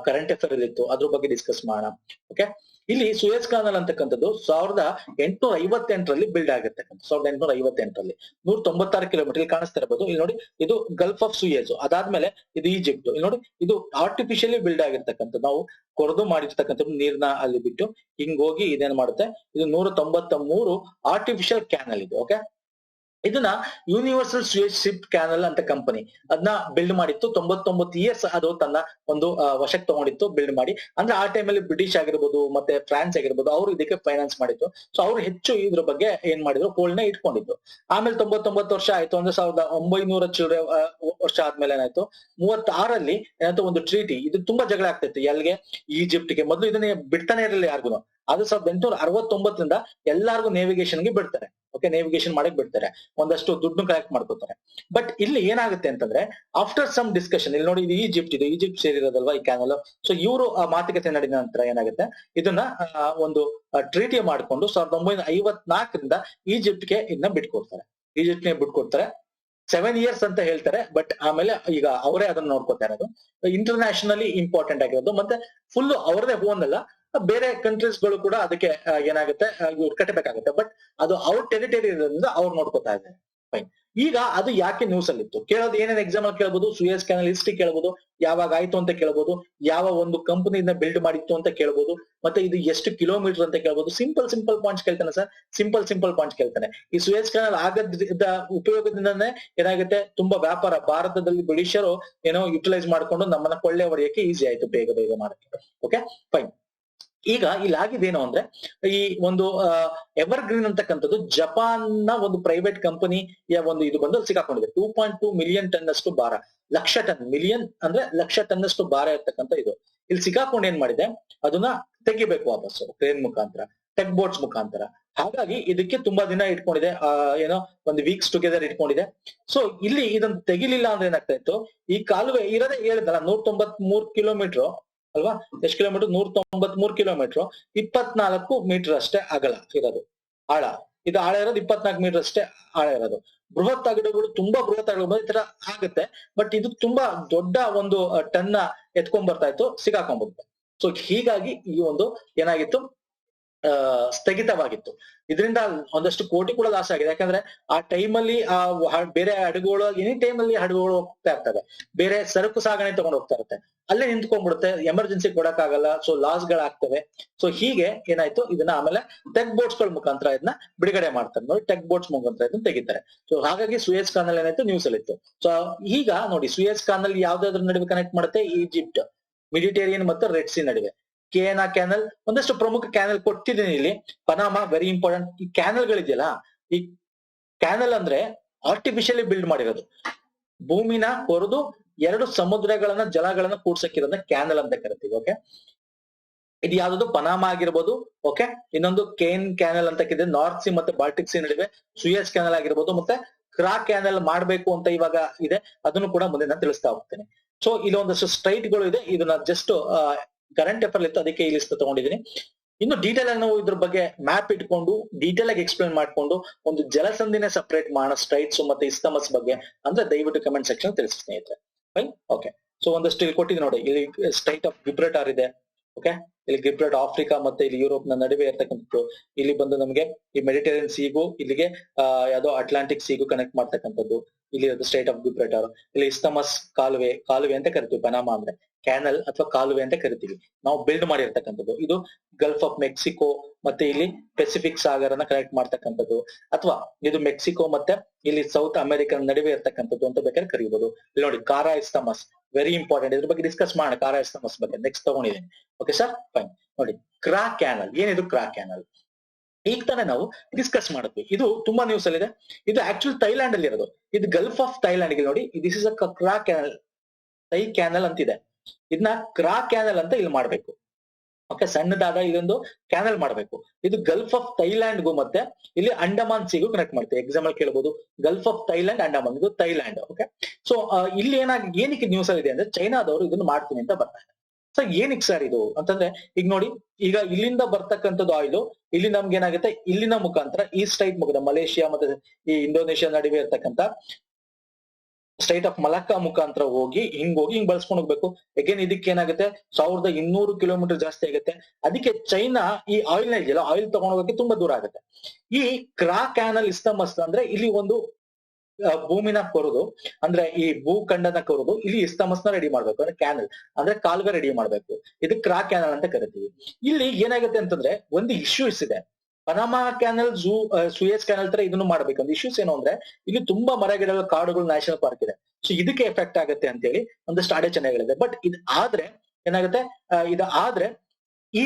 ಕರೆಂಟ್ ಅಫೇರ್ ಇತ್ತು, ಅದ್ರ ಬಗ್ಗೆ ಡಿಸ್ಕಸ್ ಮಾಡೋಣ. ಓಕೆ, ಇಲ್ಲಿ ಸುಯೇಸ್ ಕಾನಲ್ ಅಂತಕ್ಕಂಥದ್ದು 1858ರಲ್ಲಿ ಬಿಲ್ಡ್ ಆಗಿರ್ತಕ್ಕಂಥ, 1858ರಲ್ಲಿ 196 ಕಿಲೋಮೀಟರ್ ಇಲ್ಲಿ ಕಾಣಿಸ್ತಾ ಇರಬಹುದು. ಇಲ್ಲಿ ನೋಡಿ, ಇದು ಗಲ್ಫ್ ಆಫ್ ಸುಯೇಜ್, ಅದಾದ್ಮೇಲೆ ಇದು ಈಜಿಪ್ಟ್. ಇಲ್ಲಿ ನೋಡಿ, ಇದು ಆರ್ಟಿಫಿಷಿಯಲಿ ಬಿಲ್ಡ್ ಆಗಿರ್ತಕ್ಕಂಥ, ನಾವು ಕೊರೆದು ಮಾಡಿರ್ತಕ್ಕಂಥ ನೀರ್ನ ಅಲ್ಲಿ ಬಿಟ್ಟು ಹಿಂಗ್ ಹೋಗಿ ಇದೇನ್ ಮಾಡುತ್ತೆ, ಇದು 193 ಆರ್ಟಿಫಿಷಿಯಲ್ ಕ್ಯಾನಲ್ ಇದು. ಓಕೆ, ಇದನ್ನ ಯೂನಿವರ್ಸಲ್ ಸುಯೇಜ್ ಶಿಪ್ ಕ್ಯಾನಲ್ ಅಂತ ಕಂಪನಿ ಅದನ್ನ ಬಿಲ್ಡ್ ಮಾಡಿತ್ತು. 99 ಇಯರ್ಸ್ ಅದು ತನ್ನ ಒಂದು ವಶಕ್ಕೆ ತಗೊಂಡಿತ್ತು, ಬಿಲ್ಡ್ ಮಾಡಿ. ಅಂದ್ರೆ ಆ ಟೈಮಲ್ಲಿ ಬ್ರಿಟಿಷ್ ಆಗಿರ್ಬೋದು, ಮತ್ತೆ ಫ್ರಾನ್ಸ್ ಆಗಿರ್ಬೋದು, ಅವರು ಇದಕ್ಕೆ ಫೈನಾನ್ಸ್ ಮಾಡಿತ್ತು. ಸೊ ಅವ್ರು ಹೆಚ್ಚು ಇದ್ರ ಬಗ್ಗೆ ಏನ್ ಮಾಡಿದ್ರು, ಹೋಲ್ಡ್ನ ಇಟ್ಕೊಂಡಿದ್ದು. ಆಮೇಲೆ 99 ವರ್ಷ ಆಯ್ತು ಅಂದ್ರೆ 1900 ಚಿಲ್ಲರೆ ವರ್ಷ ಆದ್ಮೇಲೆ ಏನಾಯ್ತು, 36ರಲ್ಲಿ ಏನಾಯ್ತು, ಒಂದು ಟ್ರೀಟಿ. ಇದು ತುಂಬಾ ಜಗಳ ಆಗ್ತಿತ್ತು, ಎಲ್ಲಿಗೆ, ಈಜಿಪ್ಟ್ಗೆ. ಮೊದಲು ಇದನ್ನ ಬಿಡ್ತಾನೆ ಇರಲಿಲ್ಲ ಯಾರಿಗೂ. ಅದು 1869ರಿಂದ ಎಲ್ಲಾರ್ಗು ನೇವಿಗೇಷನ್ಗೆ ಬಿಡ್ತಾರೆ. ಓಕೆ, ನೇವಿಗೇಷನ್ ಮಾಡಕ್ ಬಿಡ್ತಾರೆ, ಒಂದಷ್ಟು ದುಡ್ಡು ಕಲೆಕ್ಟ್ ಮಾಡ್ಕೋತಾರೆ. ಬಟ್ ಇಲ್ಲಿ ಏನಾಗುತ್ತೆ ಅಂತಂದ್ರೆ, ಆಫ್ಟರ್ ಸಮ್ ಡಿಸ್ಕಷನ್, ಇಲ್ಲಿ ನೋಡಿ, ಇದು ಈಜಿಪ್ಟ್ ಸೇರಿರೋದಲ್ವಾ ಈ ಕ್ಯಾನಲ್. ಸೊ ಇವರು ಮಾತುಕತೆ ನಡೆದ ನಂತರ ಏನಾಗುತ್ತೆ, ಇದನ್ನ ಒಂದು ಟ್ರೀಟಿ ಮಾಡ್ಕೊಂಡು 1954ರಿಂದ ಈಜಿಪ್ಟ್ಗೆ ಇದನ್ನ ಬಿಟ್ಕೊಡ್ತಾರೆ. 7 ಇಯರ್ಸ್ ಅಂತ ಹೇಳ್ತಾರೆ, ಬಟ್ ಆಮೇಲೆ ಈಗ ಅವರೇ ಅದನ್ನ ನೋಡ್ಕೊತಾ ಇರೋದು. ಇಂಟರ್ನ್ಯಾಷನಲಿ ಇಂಪಾರ್ಟೆಂಟ್ ಆಗಿರೋದು, ಮತ್ತೆ ಫುಲ್ ಅವರದೇ ಓನ್ ಅಲ್ಲ, ಬೇರೆ ಕಂಟ್ರೀಸ್ ಗಳು ಕೂಡ ಅದಕ್ಕೆ ಏನಾಗುತ್ತೆ ಇವ್ರು ಕಟ್ಟಬೇಕಾಗುತ್ತೆ. ಬಟ್ ಅದು ಅವ್ರ ಟೆರಿಟರಿ ಇರೋದ್ರಿಂದ ಅವ್ರು ನೋಡ್ಕೊತಾ ಇದ್ದಾರೆ. ಫೈನ್. ಈಗ ಅದು ಯಾಕೆ ನ್ಯೂಸ್ ಅಲ್ಲಿ ಇತ್ತು ಕೇಳೋದು, ಏನೇನ್ ಎಕ್ಸಾಮ್ ಅಲ್ಲಿ ಕೇಳಬಹುದು, ಸೂಯಸ್ ಕ್ಯಾನಲ್ ಹಿಸ್ಟ್ರಿ ಕೇಳಬಹುದು, ಯಾವಾಗ ಆಯ್ತು ಅಂತ ಕೇಳಬಹುದು, ಯಾವ ಒಂದು ಕಂಪನಿನ ಬಿಲ್ಡ್ ಮಾಡಿತ್ತು ಅಂತ ಕೇಳಬಹುದು, ಮತ್ತೆ ಇದು ಎಷ್ಟು ಕಿಲೋಮೀಟರ್ ಅಂತ ಕೇಳಬಹುದು. ಸಿಂಪಲ್ ಪಾಯಿಂಟ್ಸ್ ಕೇಳ್ತಾನೆ ಸರ್, ಸಿಂಪಲ್ ಪಾಯಿಂಟ್ಸ್ ಕೇಳ್ತಾನೆ. ಈ ಸೂಯಸ್ ಕ್ಯಾನಲ್ ಆಗದ ಉಪಯೋಗದಿಂದಾನೇ ಏನಾಗುತ್ತೆ, ತುಂಬಾ ವ್ಯಾಪಾರ ಭಾರತದಲ್ಲಿ ಬ್ರಿಟಿಷರು ಏನೋ ಯುಟಿಲೈಸ್ ಮಾಡ್ಕೊಂಡು ನಮ್ಮನ್ನ ಕೊಳ್ಳೆ ಹೊಡೆಯಕ್ಕೆ ಈಸಿ ಆಯ್ತು ಬೇಗ ಮಾಡಕ್ಕೆ. Okay fine. ಈಗ ಇಲ್ಲಿ ಆಗಿದ್ದೇನು ಅಂದ್ರೆ, ಈ ಒಂದು ಎವರ್ ಗ್ರೀನ್ ಅಂತಕ್ಕಂಥದ್ದು ಜಪಾನ್ ನ ಒಂದು ಪ್ರೈವೇಟ್ ಕಂಪನಿಯ ಒಂದು ಇದು ಬಂದು ಸಿಕ್ಕಾಕೊಂಡಿದೆ. 2.2 ಮಿಲಿಯನ್ ಟನ್ ಅಷ್ಟು ಭಾರ, ಲಕ್ಷ ಟನ್, ಮಿಲಿಯನ್ ಅಂದ್ರೆ ಲಕ್ಷ ಟನ್ ಅಷ್ಟು ಭಾರ ಇರ್ತಕ್ಕಂಥ ಇದು ಇಲ್ಲಿ ಸಿಕ್ಕಾಕೊಂಡು ಏನ್ ಮಾಡಿದೆ, ಅದನ್ನ ತೆಗಿಬೇಕು ವಾಪಸ್ಸು ಟ್ರೈನ್ ಮುಖಾಂತರ, ಟೆಕ್ ಬೋಟ್ಸ್ ಮುಖಾಂತರ. ಹಾಗಾಗಿ ಇದಕ್ಕೆ ತುಂಬಾ ದಿನ ಇಟ್ಕೊಂಡಿದೆ, ಏನೋ ಒಂದು ವೀಕ್ಸ್ ಟುಗೆದರ್ ಇಟ್ಕೊಂಡಿದೆ. ಸೊ ಇಲ್ಲಿ ಇದನ್ನ ತೆಗಿಲಿಲ್ಲ ಅಂದ್ರೆ ಏನಾಗ್ತಾ ಇತ್ತು, ಈ ಕಾಲುವೆ ಇರೋದೇ ಹೇಳಿದಲ್ಲ 193 ಕಿಲೋಮೀಟರ್ ಅಲ್ವಾ, ಎಷ್ಟು ಕಿಲೋಮೀಟರ್, 193 ಕಿಲೋಮೀಟರ್, 24 ಮೀಟರ್ ಅಷ್ಟೇ ಅಗಲ ಇರೋದು, ಆಳ. ಇದು ಆಳ ಇರೋದು 24 ಮೀಟರ್ ಅಷ್ಟೇ ಆಳ ಇರೋದು. ಬೃಹತ್ ಅಗಡುಗಳು, ತುಂಬಾ ಬೃಹತ್ ಅಗಡುಗಳು ಈ ತರ ಆಗುತ್ತೆ. ಬಟ್ ಇದು ತುಂಬಾ ದೊಡ್ಡ ಒಂದು ಟನ್ನ ಎತ್ಕೊಂಡ್ ಬರ್ತಾ ಇತ್ತು, ಸಿಗಾಕೊಂಡ್ಬಿಡುತ್ತೆ. ಸೊ ಹೀಗಾಗಿ ಈ ಒಂದು ಏನಾಗಿತ್ತು, ಸ್ಥಗಿತವಾಗಿತ್ತು. ಇದರಿಂದ ಒಂದಷ್ಟು ಕೋಟಿ ಕೂಡ ಲಾಸ್ ಆಗಿದೆ. ಯಾಕಂದ್ರೆ ಆ ಟೈಮಲ್ಲಿ ಬೇರೆ ಹಡಗುಗಳು, ಎನಿ ಟೈಮಲ್ಲಿ ಹಡಗುಗಳು ಹೋಗ್ತಾ ಇರ್ತವೆ, ಬೇರೆ ಸರಕು ಸಾಗಣೆ ತಗೊಂಡು ಹೋಗ್ತಾ ಇರುತ್ತೆ, ಅಲ್ಲೇ ನಿಂತ್ಕೊಂಡ್ಬಿಡುತ್ತೆ, ಎಮರ್ಜೆನ್ಸಿ ಕೊಡಕ್ಕಾಗಲ್ಲ, ಸೊ ಲಾಸ್ ಗಳಾಗ್ತವೆ. ಸೊ ಹೀಗೆ ಏನಾಯ್ತು, ಇದನ್ನ ಆಮೇಲೆ ಟೆಕ್ ಬೋಟ್ಸ್ ಗಳ ಮುಖಾಂತರ ಇದನ್ನ ಬಿಡುಗಡೆ ಮಾಡ್ತಾರೆ ನೋಡಿ, ಟೆಕ್ ಬೋಟ್ಸ್ ಮುಖಾಂತರ ಇದನ್ನ ತೆಗಿತಾರೆ. ಸೊ ಹಾಗಾಗಿ ಸುಯೇಜ್ ಕಾನಲ್ ಏನಾಯ್ತು, ನ್ಯೂಸ್ ಅಲ್ಲಿ ಇತ್ತು. ಸೊ ಈಗ ನೋಡಿ, ಸುಯೇಜ್ ಕಾನಲ್ ಯಾವ್ದಾದ್ರ ನಡುವೆ ಕನೆಕ್ಟ್ ಮಾಡುತ್ತೆ, ಈಜಿಪ್ಟ್, ಮೆಡಿಟೇರಿಯನ್ ಮತ್ತು ರೆಡ್ ಸಿ ನಡುವೆ. ಕೇನಾ ಕ್ಯಾನಲ್, ಒಂದಷ್ಟು ಪ್ರಮುಖ ಕ್ಯಾನಲ್ ಕೊಟ್ಟಿದ್ದೀನಿ ಇಲ್ಲಿ. Panama very important. ಈ ಕ್ಯಾನಲ್ ಗಳಿದೆಯಲ್ಲ, ಈ ಕ್ಯಾನಲ್ ಅಂದ್ರೆ ಆರ್ಟಿಫಿಷಿಯಲಿ ಬಿಲ್ಡ್ ಮಾಡಿರೋದು, ಭೂಮಿನ ಕೊರೆದು ಎರಡು ಸಮುದ್ರಗಳನ್ನ ಜಲಗಳನ್ನ ಕೂಡ್ಸಕ್ಕಿರೋದನ್ನ ಕ್ಯಾನಲ್ ಅಂತ ಕರಿತೀವಿ. ಓಕೆ, ಇದು ಯಾವ್ದು, ಪನಾಮಾ ಆಗಿರ್ಬೋದು. ಓಕೆ, ಇನ್ನೊಂದು ಕೇನ್ ಕ್ಯಾನಲ್ ಅಂತ ಇದೆ, ನಾರ್ತ್ ಸಿ ಮತ್ತೆ ಬಾಲ್ಟಿಕ್ ಸಿ ನಡುವೆ ಸುಯಸ್ ಕ್ಯಾನಲ್ ಆಗಿರ್ಬೋದು, ಮತ್ತೆ ಕ್ರಾ ಕ್ಯಾನಲ್ ಮಾಡ್ಬೇಕು ಅಂತ ಇವಾಗ ಇದೆ, ಅದನ್ನು ಕೂಡ ಮುಂದೆ ನಾನು ತಿಳಿಸ್ತಾ ಹೋಗ್ತೇನೆ. ಸೊ ಇಲ್ಲಿ ಒಂದಷ್ಟು ಸ್ಟ್ರೈಟ್ ಗಳು ಇದೆ, ಇದನ್ನ ಜಸ್ಟ್ ಕರೆಂಟ್ ಅಫೇರ್ ಇತ್ತು, ಅದಕ್ಕೆ ಈ ಲಿಸ್ಟ್ ತಗೊಂಡಿದ್ದೀನಿ. ಇನ್ನು ಡೀಟೇಲ್ ಆಗಿ ನಾವು ಇದ್ರ ಬಗ್ಗೆ ಮ್ಯಾಪ್ ಇಟ್ಕೊಂಡು ಡೀಟೇಲ್ ಆಗಿ ಎಕ್ಸ್ಪ್ಲೇನ್ ಮಾಡ್ಕೊಂಡು ಒಂದು ಜಲಸಂಧಿನೇ ಸಪರೇಟ್ ಮಾಡೋ ಸ್ಟ್ರೈಟ್ಸ್ ಮತ್ತೆ ಇಸ್ತಮಸ್ ಬಗ್ಗೆ ಅಂದ್ರೆ ದಯವಿಟ್ಟು ಕಮೆಂಟ್ ಸೆಕ್ಷನ್ ತಿಳಿಸಿ ಸ್ನೇಹಿತರೆ. ಫೈನ್. ಓಕೆ, ಸೊ ಒಂದಷ್ಟು ಇಲ್ಲಿ ಕೊಟ್ಟಿದೆ ನೋಡಿ, ಇಲ್ಲಿ ಸ್ಟ್ರೈಟ್ ಆಫ್ ಗಿಬ್ರಟಾರ್ ಇದೆ. ಓಕೆ, ಇಲ್ಲಿ ಗಿಬ್ರಟ್ ಆಫ್ರಿಕಾ ಮತ್ತೆ ಇಲ್ಲಿ ಯುರೋಪ್ ನ ನಡುವೆ ಇರ್ತಕ್ಕಂಥದ್ದು. ಇಲ್ಲಿ ಬಂದು ನಮಗೆ ಈ ಮೆಡಿಟೇರಿಯನ್ ಸೀಗೂ ಇಲ್ಲಿಗೆ ಯಾವ್ದೋ ಅಟ್ಲಾಂಟಿಕ್ ಸೀಗೂ ಕನೆಕ್ಟ್ ಮಾಡ್ತಕ್ಕಂಥದ್ದು. ಇಲ್ಲಿ ಸ್ಟ್ರೈಟ್ ಆಫ್ ಗಿಬ್ರಟಾರ್, ಇಲ್ಲಿ ಇಸ್ತಮಸ್ ಕಾಲುವೆ ಅಂತ ಕರಿತೀವಿ. ಪನಾಮಾ ಅಂದ್ರೆ ಕ್ಯಾನಲ್ ಅಥವಾ ಕಾಲುವೆ ಅಂತ ಕರಿತೀವಿ, ನಾವು ಬಿಲ್ಡ್ ಮಾಡಿರ್ತಕ್ಕಂಥದ್ದು. ಇದು ಗಲ್ಫ್ ಆಫ್ ಮೆಕ್ಸಿಕೋ ಮತ್ತೆ ಇಲ್ಲಿ ಪೆಸಿಫಿಕ್ ಸಾಗರನ ಕನೆಕ್ಟ್ ಮಾಡ್ತಕ್ಕಂಥದ್ದು, ಅಥವಾ ಇದು ಮೆಕ್ಸಿಕೋ ಮತ್ತೆ ಇಲ್ಲಿ ಸೌತ್ ಅಮೆರಿಕನ್ ನಡುವೆ ಇರ್ತಕ್ಕಂಥದ್ದು ಅಂತ ಬೇಕಾದ್ರೆ ಕರೀಬಹುದು. ಇಲ್ಲಿ ನೋಡಿ, ಕಾರಾ ಇಸ್ತಮಸ್ ವೆರಿ ಇಂಪಾರ್ಟೆಂಟ್, ಇದ್ರ ಬಗ್ಗೆ ಡಿಸ್ಕಸ್ ಮಾಡೋಣ. ಕಾರಾ ಇಸ್ತಮಸ್ ಬಗ್ಗೆ ನೆಕ್ಸ್ಟ್ ತಗೊಂಡಿದ್ದೀನಿ. Okay sir, fine. ನೋಡಿ, ಕ್ರಾ ಕ್ಯಾನಲ್ ಏನಿದು, ಕ್ರಾ ಕ್ಯಾನಲ್ ಈಗ ತಾನೇ ನಾವು ಡಿಸ್ಕಸ್ ಮಾಡಿದ್ವಿ. ಇದು ತುಂಬಾ ನ್ಯೂಸ್ ಅಲ್ಲಿ ಇದೆ. ಇದು ಆಕ್ಚುಲಿ ಥೈಲ್ಯಾಂಡ್ ಅಲ್ಲಿ ಇರೋದು, ಇದು ಗಲ್ಫ್ ಆಫ್ ಥೈಲ್ಯಾಂಡ್ ಗೆ ನೋಡಿ, this is a Kra canal, Thai canal ಅಂತಿದೆ. ಇದನ್ನ ಕ್ರಾ ಕ್ಯಾನಲ್ ಅಂತ ಇಲ್ಲಿ ಮಾಡ್ಬೇಕು. ಓಕೆ, ಸಣ್ಣದಾದ ಇದೊಂದು ಕ್ಯಾನಲ್ ಮಾಡ್ಬೇಕು. ಇದು ಗಲ್ಫ್ ಆಫ್ ಥೈಲ್ಯಾಂಡ್ಗೂ ಮತ್ತೆ ಇಲ್ಲಿ ಅಂಡಮಾನ್ ಸಿಗೂ ಕನೆಕ್ಟ್ ಮಾಡ್ತೀವಿ. ಎಕ್ಸಾಮ್ ಅಲ್ಲಿ ಕೇಳಬಹುದು, ಗಲ್ಫ್ ಆಫ್ ಥೈಲ್ಯಾಂಡ್, ಅಂಡಮಾನ್, ಇದು ಥೈಲ್ಯಾಂಡ್. ಓಕೆ, ಸೊ ಇಲ್ಲಿ ಏನಕ್ಕೆ ನ್ಯೂಸ್ ಅಲ್ಲಿ ಇದೆ ಅಂದ್ರೆ, ಚೈನಾದವರು ಇದನ್ನ ಮಾಡ್ತೀನಿ ಅಂತ ಬರ್ತಾರೆ. ಸೊ ಏನಕ್ಕೆ ಸರ್ ಇದು ಅಂತಂದ್ರೆ, ಈಗ ನೋಡಿ, ಈಗ ಇಲ್ಲಿಂದ ಬರ್ತಕ್ಕಂಥದ್ದು ಆಯಿಲ್ ಇಲ್ಲಿ ನಮ್ಗೆ ಏನಾಗುತ್ತೆ, ಇಲ್ಲಿನ ಮುಖಾಂತರ ಈ ಸ್ಟ್ರೈಟ್ ಮುಖದ ಮಲೇಷಿಯಾ ಮತ್ತೆ ಈ ಇಂಡೋನೇಷಿಯಾ ನಡುವೆ ಇರ್ತಕ್ಕಂಥ ಸ್ಟೇಟ್ ಆಫ್ ಮಲಕ್ಕಾ ಮುಖಾಂತರ ಹೋಗಿ ಹಿಂಗ್ ಬಳಸ್ಕೊಂಡು ಹೋಗ್ಬೇಕು. ಅಗೇನ್ ಇದಕ್ಕೆ ಏನಾಗುತ್ತೆ, 1200 ಕಿಲೋಮೀಟರ್ ಜಾಸ್ತಿ ಆಗುತ್ತೆ. ಅದಕ್ಕೆ ಚೈನಾ ಈ ಆಯಿಲ್ ನ ಇದೆಯಲ್ಲ, ಆಯಿಲ್ ತಗೊಂಡು ಹೋಗಕ್ಕೆ ತುಂಬಾ ದೂರ ಆಗುತ್ತೆ. ಈ ಕ್ರಾ ಕ್ಯಾನಲ್ ಇಸ್ತಮಸ್ ಅಂದ್ರೆ ಇಲ್ಲಿ ಒಂದು ಭೂಮಿನ ಕೊರೆದು, ಅಂದ್ರೆ ಈ ಭೂಖಂಡನ ಕೊರೆದು ಇಲ್ಲಿ ಇಸ್ತಮಸ್ನ ರೆಡಿ ಮಾಡ್ಬೇಕು, ಅಂದ್ರೆ ಕ್ಯಾನಲ್ ಅಂದ್ರೆ ಕಾಲುವೆ ರೆಡಿ ಮಾಡ್ಬೇಕು. ಇದು ಕ್ರಾ ಕ್ಯಾನಲ್ ಅಂತ ಕರಿತೀವಿ. ಇಲ್ಲಿ ಏನಾಗುತ್ತೆ ಅಂತಂದ್ರೆ, ಒಂದು ಇಶ್ಯೂಸ್ ಇದೆ. ಪನಾಮಾ ಕ್ಯಾನಲ್, ಸುಯೇಜ್ ಕ್ಯಾನಲ್ ತರ ಇದನ್ನು ಮಾಡ್ಬೇಕಂತ ಇಶ್ಯೂಸ್ ಏನು ಅಂದ್ರೆ, ಇಲ್ಲಿ ತುಂಬಾ ಮರಗಿಡಗಳು, ಕಾಡುಗಳು, ನ್ಯಾಷನಲ್ ಪಾರ್ಕ್ ಇದೆ. ಸೊ ಇದಕ್ಕೆ ಎಫೆಕ್ಟ್ ಆಗುತ್ತೆ ಅಂತ ಹೇಳಿ ಒಂದಷ್ಟು ಅಡಚಣೆಗಳಿದೆ. ಬಟ್ ಆದ್ರೆ ಏನಾಗುತ್ತೆ, ಆದ್ರೆ ಈ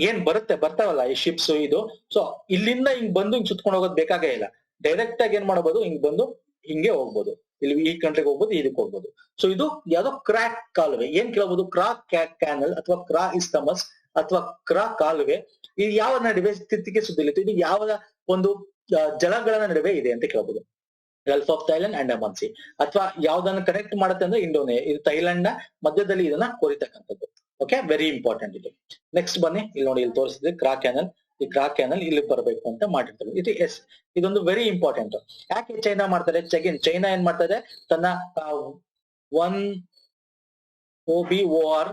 ಏನ್ ಬರ್ತಾವಲ್ಲ ಈ ಶಿಪ್ಸ್, ಇದು ಸೊ ಇಲ್ಲಿಂದ ಹಿಂಗ್ ಬಂದು ಹಿಂಗ್ ಸುತ್ಕೊಂಡು ಹೋಗೋದು ಬೇಕಾಗೇ ಇಲ್ಲ. ಡೈರೆಕ್ಟ್ ಆಗಿ ಏನ್ ಮಾಡಬಹುದು, ಹಿಂಗ್ ಬಂದು ಹಿಂಗೆ ಹೋಗ್ಬೋದು, ಇಲ್ಲಿ ಈ ಕಂಟ್ರಿಗೆ ಹೋಗ್ಬೋದು, ಇದಕ್ಕೆ ಹೋಗ್ಬೋದು. ಸೊ ಇದು ಯಾವ್ದೋ ಕ್ರಾಕ್ ಕಾಲುವೆ. ಏನ್ ಕೇಳಬಹುದು, ಕ್ರಾ ಕ್ಯಾನಲ್ ಅಥವಾ ಕ್ರಾ ಇಸ್ತಮಸ್ ಅಥವಾ ಕ್ರಾ ಕಾಲುವೆ, ಇದು ಯಾವ ನಡುವೆ ಸ್ಥಿತಿಗೆ ಸುದ್ದಿಲಿತ್ತು, ಇದು ಯಾವ ಒಂದು ಜಲಗಳ ನಡುವೆ ಇದೆ ಅಂತ ಕೇಳಬಹುದು. Gulf of Thailand, Andaman C, ಅಥವಾ ಯಾವ್ದನ್ನ ಕನೆಕ್ಟ್ ಮಾಡುತ್ತೆ ಅಂದ್ರೆ ಇದು ಥೈಲ್ಯಾಂಡ್ ನ ಮಧ್ಯದಲ್ಲಿ ಇದನ್ನ ಕೊರಿತಕ್ಕಂಥದ್ದು. ಓಕೆ, ವೆರಿ ಇಂಪಾರ್ಟೆಂಟ್ ಇದು. ನೆಕ್ಸ್ಟ್ ಬನ್ನಿ, ಇಲ್ಲಿ ನೋಡಿ, ಇಲ್ಲಿ ತೋರಿಸಿದ್ರೆ ಕ್ರಾ ಕ್ಯಾನಲ್, ಈ ಕ್ರಾ ಕ್ಯಾನಲ್ ಇಲ್ಲಿ ಬರಬೇಕು ಅಂತ ಮಾಡಿರ್ತಾರೆ. ಇದೊಂದು ವೆರಿ ಇಂಪಾರ್ಟೆಂಟ್. ಯಾಕೆ ಚೈನಾ ಮಾಡ್ತಾರೆ, ಚೈನಾ ಏನ್ ಮಾಡ್ತಾ ಇದೆ, ತನ್ನ 1 OBOR